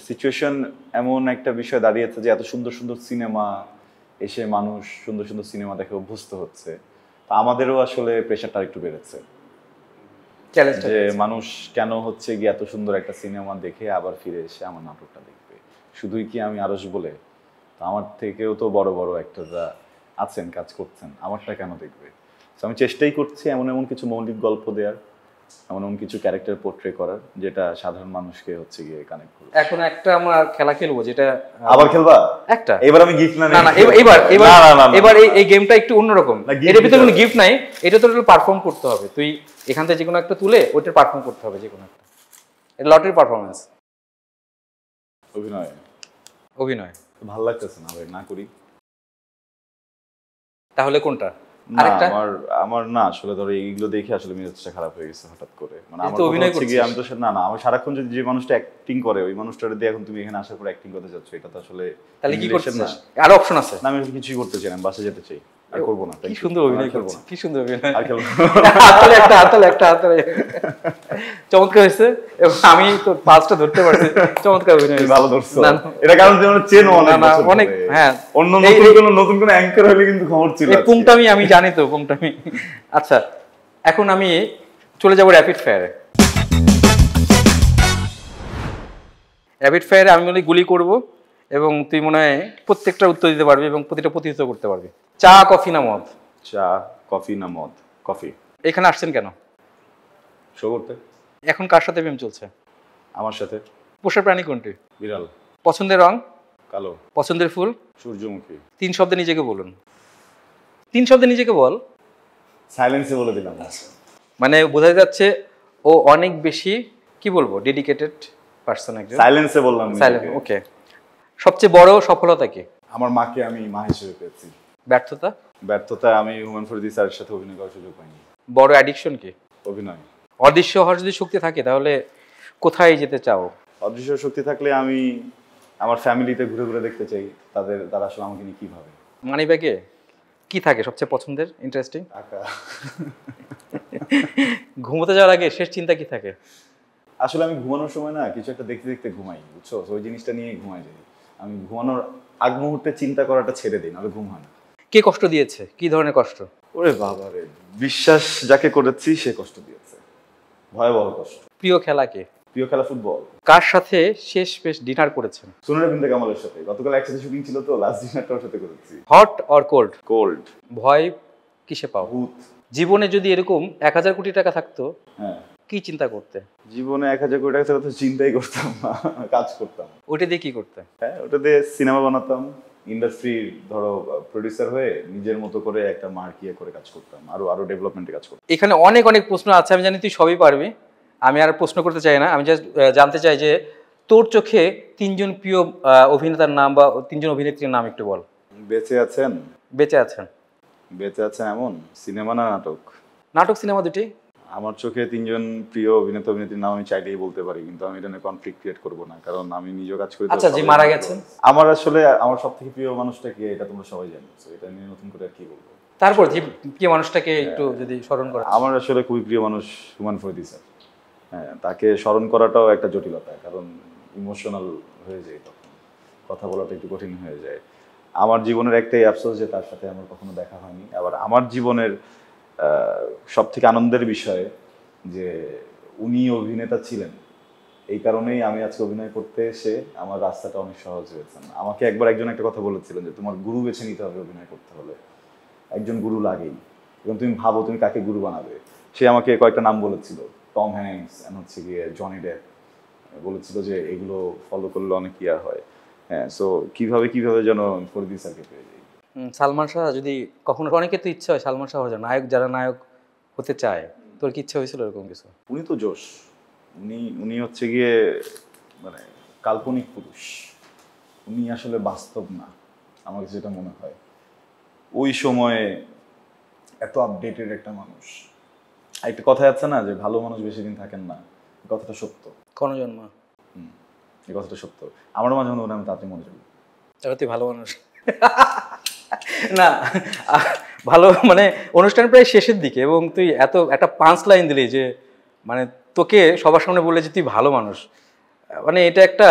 সিচুয়েশন এমন একটা বিষয় দাঁড়িয়েছে যে এত সুন্দর সুন্দর সিনেমা এসে মানুষ সুন্দর সুন্দর সিনেমা দেখে অভ্যস্ত হচ্ছে, তা আমাদেরও আসলে প্রেশারটা একটু বেড়েছে যে মানুষ কেন হচ্ছে গিয়ে এত সুন্দর একটা সিনেমা দেখে আবার ফিরে এসে আমার নাটকটা দেখবে। শুধুই কি আমি আরশ বলে, তো আমার থেকেও তো বড় বড় অ্যাক্টররা আছেন, কাজ করছেন, আমারটা কেন দেখবে? আমি চেষ্টাই করছি এমন কিছু মৌলিক গল্প দেওয়ার, এমন কিছু ক্যারেক্টার পোর্ট্রে করার যেটা সাধারণ মানুষকে হচ্ছে গিয়ে কানেক্ট করবে। এখন একটা আমরা খেলা খেলবো, যেটা আবার খেলবা একটা। এবার আমি গিফট না, না এবার এই গেমটা একটু অন্যরকম। এর ভিতরে কোনো গিফট নাই, এটা তো পারফর্ম করতে হবে। তুই এখান থেকে যে কোনো একটা তুলে ওইটার পারফর্ম করতে হবে, যে কোনো একটা। এটা লটারি পারফরমেন্স। অভিনয় ভালো লাগতেছে না ভাই, না করি। তাহলে কোনটা? আমার না আসলে ধরো এইগুলো দেখে আসলে মেজাজটা খারাপ হয়ে গেছে হঠাৎ করে। মানে আমার অভিনয় করছি আমি তো না আমি সারাক্ষণ যদি যে মানুষটা অ্যাক্টিং করে ওই মানুষটার দিয়ে এখন তুমি এখানে আসার পর অ্যাক্টিং করতে যাচ্ছ, এটা তো আসলে তাহলে কি করছিস? আরো অপশন আছে? না, আমি কিছুই করতে চাই না, বাসে যেতে চাই। আর করবো না। কি সুন্দর অভিনয় করছে, কি সুন্দর অভিনয়। আর খেলবো হাততালি। চমৎকার হয়েছে, এবং আমি তো পাঁচটা ধরতে পারছি। চমৎকার অভিনয়, ভালো ধরছো। এটা কারণ তোমরা চেনো অনেক। হ্যাঁ, অন্য নতুন কোনো অ্যাঙ্কর হলে কিন্তু খবর ছিল। এই পুংটামি আমি জানি তো, পুংটামি। আচ্ছা, এখন আমি চলে যাব র্যাপিড ফায়ারে। র্যাপিড ফায়ারে আমি বলি গুলি করব, এবং তুই মনে হয় প্রত্যেকটা উত্তর দিতে পারবি এবং প্রতিটা প্রতিহত করতে পারবি। চা, কফি না মদ? চা। কফি না মদ? কফি। এখানে আসছেন কেন? শো করতে। এখন কার সাথে প্রেম চলছে? আমার সাথে। পোষার প্রাণী কোনটি? বিড়াল। পছন্দের রং? কালো। পছন্দের ফুল? সূর্যমুখী। 3 শব্দে নিজেকে বলুন। 3 শব্দে নিজেকে বল। সাইলেন্সে বলে দিলাম। মানে বোঝা যাচ্ছে ও অনেক বেশি, কি বলবো, ডেডিকেটেড পারসন একজন। সাইলেন্সে বললাম। সাইলেন্ট, ওকে। সবচেয়ে বড় সফলতা কি? আমার মাকে আমি মা হিসেবে পেয়েছি। ব্যর্থতা? ব্যর্থতা আমি হুমান ফরিদি স্যারের সাথে অভিনয় করার সুযোগ পাইনি। বড় অ্যাডিকশন কি? অভিনয়। অদৃশ্য হওয়ার যদি শক্তি থাকে তাহলে কোথায় যেতে চাও? অদৃশ্য শক্তি থাকলে আমি আমার ফ্যামিলিতে ঘুরে ঘুরে দেখতে চাই তারা আসলে আমাকে নিয়ে কি ভাবে। মানিব্যাগে কি থাকে সবচেয়ে পছন্দের, ইন্টারেস্টিং? টাকা। ঘুমোতে যাওয়ার আগে শেষ চিন্তা কি থাকে? আসলে আমি ঘুমানোর সময় না কিছু একটা দেখতে দেখতে ঘুমাই, বুঝছো? ওই জিনিসটা নিয়ে ঘুমাই যাই। আমি ঘুমানোর আগ মুহূর্তে চিন্তা করাটা ছেড়ে দিই, নাহলে ঘুম হয় না। কে কষ্ট দিয়েছে? কি ধরনের কষ্ট? ওরে বাবা রে, বিশ্বাস যাকে করেছি সে কষ্ট দিয়েছে, ভয়াবহ কষ্ট। প্রিয় খেলা কি? প্রিয় খেলা ফুটবল। কার সাথে শেষ ডিনার করেছেন? সুনয়রা বিনতে কামালের সাথে। গতকাল একসাথে শুটিং ছিল তো, লাস্ট ডিনারটা ওর সাথে করেছি। Hot or cold? কোল্ড। ভয় কিসে পাও? ভূত। জীবনে যদি এরকম 1000 কোটি টাকা থাকতো, হ্যাঁ, কি চিন্তা করতে? জীবনে 1000 কোটি টাকা তো চিন্তাই করতাম না, কাজ করতাম। ওটা দিয়ে কি করতে? হ্যাঁ, ওটা দিয়ে সিনেমা বানাতাম, ইন্ডাস্ট্রির ধরো প্রোডিউসার হয়ে নিজের মতো করে একটা মার্কিয়ে করে কাজ করতাম, আরো ডেভেলপমেন্টে কাজ করতাম। এখানে অনেক অনেক প্রশ্ন আছে, আমি জানি তুই সবই পারবি। আমি আর প্রশ্ন করতে চাই না, আমি জাস্ট জানতে চাই যে তোর চোখে 3 জন প্রিয় অভিনেতার নাম বা 3 জন অভিনেত্রীর নাম একটু বল। বেঁচে আছেন? বেঁচে আছেন। বেঁচে আছেন এমন সিনেমা না নাটক? নাটক, সিনেমা দুটি। আমার চোখে 3 জন প্রিয় অভিনেতা অভিনেত্রীর নাম আমি চাইলেই বলতে পারি, কিন্তু আমি এটা নিয়ে কনফ্লিক্ট ক্রিয়েট করবো না, কারণ আমি নিজেও কাজ করি। আচ্ছা, যে মারা গেছেন। আমার আসলে আমার সবথেকে প্রিয় মানুষটা কে এটা তোমরা সবাই জানো, তো এটা নিয়ে নতুন করে আর কি বলবো। তারপর যে প্রিয় মানুষটাকে একটু যদি স্মরণ করা। আমার আসলে খুবই প্রিয় মানুষ হুমান ফরিদি স্যার। হ্যাঁ, তাকে স্মরণ করাটাও একটা জটিলতা, কারণ ইমোশনাল হয়ে যায়, তখন কথা বলাটা একটু কঠিন হয়ে যায়। আমার জীবনের একটাই আফসোস যে তার সাথে আমার কখনো দেখা হয়নি। আবার আমার জীবনের সব থেকে আনন্দের বিষয় যে উনি অভিনেতা ছিলেন, এই কারণেই আমি আজকে অভিনয় করতে এসে আমার রাস্তাটা অনেক সহজ হয়েছে। আমাকে একবার একজন একটা কথা বলেছিলেন যে তোমার গুরু বেছে নিতে হবে অভিনয় করতে হলে, একজন গুরু লাগেই, এবং তুমি ভাবো তুমি কাকে গুরু বানাবে। সে আমাকে কয়েকটা নাম বলেছিল, টম হ্যাঙ্কস, হচ্ছে গিয়ে জনি ডেপ, বলেছিল যে এগুলো ফলো করলে অনেক ইয়ার হয়। হ্যাঁ, সো কিভাবে যেন ফরিদি স্যারকে পেয়ে যাই। সালমান শাহ যদি কখনো, অনেকের তো ইচ্ছা হয় সালমান শাহ হওয়ার নায়ক, যারা নায়ক হতে চায়, তোর কি ইচ্ছা হয়েছিল এরকম কিছু? উনি তো জোশ, উনি হচ্ছে গিয়ে মানে কাল্পনিক পুরুষ, উনি আসলে বাস্তব না, আমার যেটা মনে হয়। ওই সময়ে এত আপডেটেড একটা মানুষ। একটা কথা আছে না যে ভালো মানুষ বেশি দিন থাকেন না, এই কথাটা সত্য। কোন জন্ম? এই কথাটা সত্য। আমারও মাঝে মধ্যে আমি তাতে মনে যাবো, তাহলে তুই ভালো মানুষ না। ভালো মানে অনুষ্ঠান প্রায় শেষের দিকে, এবং তুই এত একটা পাঁচ লাইন দিলি যে মানে তোকে সবার সামনে বলে যে তুই ভালো মানুষ, মানে এটা একটা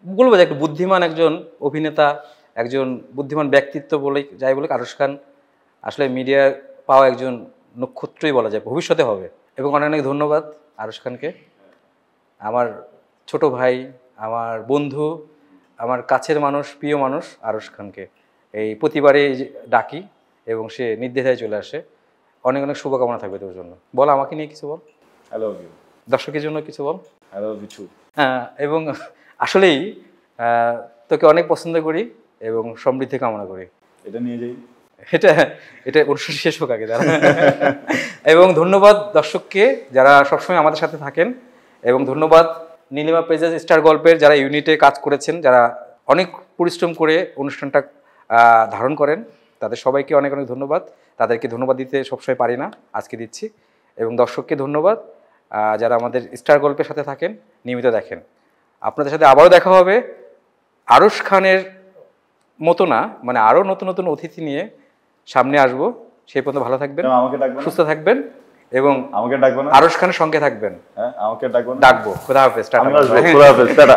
বলবো যে একটা বুদ্ধিমান একজন অভিনেতা, একজন বুদ্ধিমান ব্যক্তিত্ব বলে যাই বলে আরশ খান আসলে মিডিয়ার পাওয়া একজন নক্ষত্রই বলা যায়, ভবিষ্যতে হবে। এবং অনেক অনেক ধন্যবাদ আরশ খানকে, আমার ছোট ভাই, আমার বন্ধু, আমার কাছের মানুষ, প্রিয় মানুষ আরশ খানকে এই প্রতিবারে ডাকি এবং সে নির্দ্বিধায় চলে আসে। অনেক অনেক শুভকামনা থাকবে তোর জন্য। বল আমাকে নিয়ে কিছু বল। I love you. দর্শকের জন্য কিছু বল। I love you too. হ্যাঁ, এবং আসলেই তোকে অনেক পছন্দ করি এবং সমৃদ্ধি কামনা করি। এটা নিয়ে যাই। এটা অনুষ্ঠান শেষ হোক আগে, দাঁড়া। এবং ধন্যবাদ দর্শককে যারা সবসময় আমাদের সাথে থাকেন, এবং ধন্যবাদ নীলিমা পেজেস স্টার গল্পের যারা ইউনিটে কাজ করেছেন, যারা অনেক পরিশ্রম করে অনুষ্ঠানটা ধারণ করেন, তাদের সবাইকে অনেক অনেক ধন্যবাদ। তাদেরকে ধন্যবাদ দিতে সবসময় পারি না, আজকে দিচ্ছি। এবং দর্শককে ধন্যবাদ যারা আমাদের স্টার গল্পের সাথে থাকেন, নিয়মিত দেখেন। আপনাদের সাথে আবারও দেখা হবে আরশ খানের মতো না, মানে আরও নতুন নতুন অতিথি নিয়ে সামনে আসবো, সেই পর্যন্ত ভালো থাকবেন, কেন আমাকে ডাকবেন না? সুস্থ থাকবেন এবং আমাকে ডাকবেন না? আরশ খানের সঙ্গে থাকবেন। হ্যাঁ আমাকে ডাকবেন না? ডাকবো। খোদা হাফেজ, টাটা। আমি আসবো। খোদা হাফেজ, টাটা।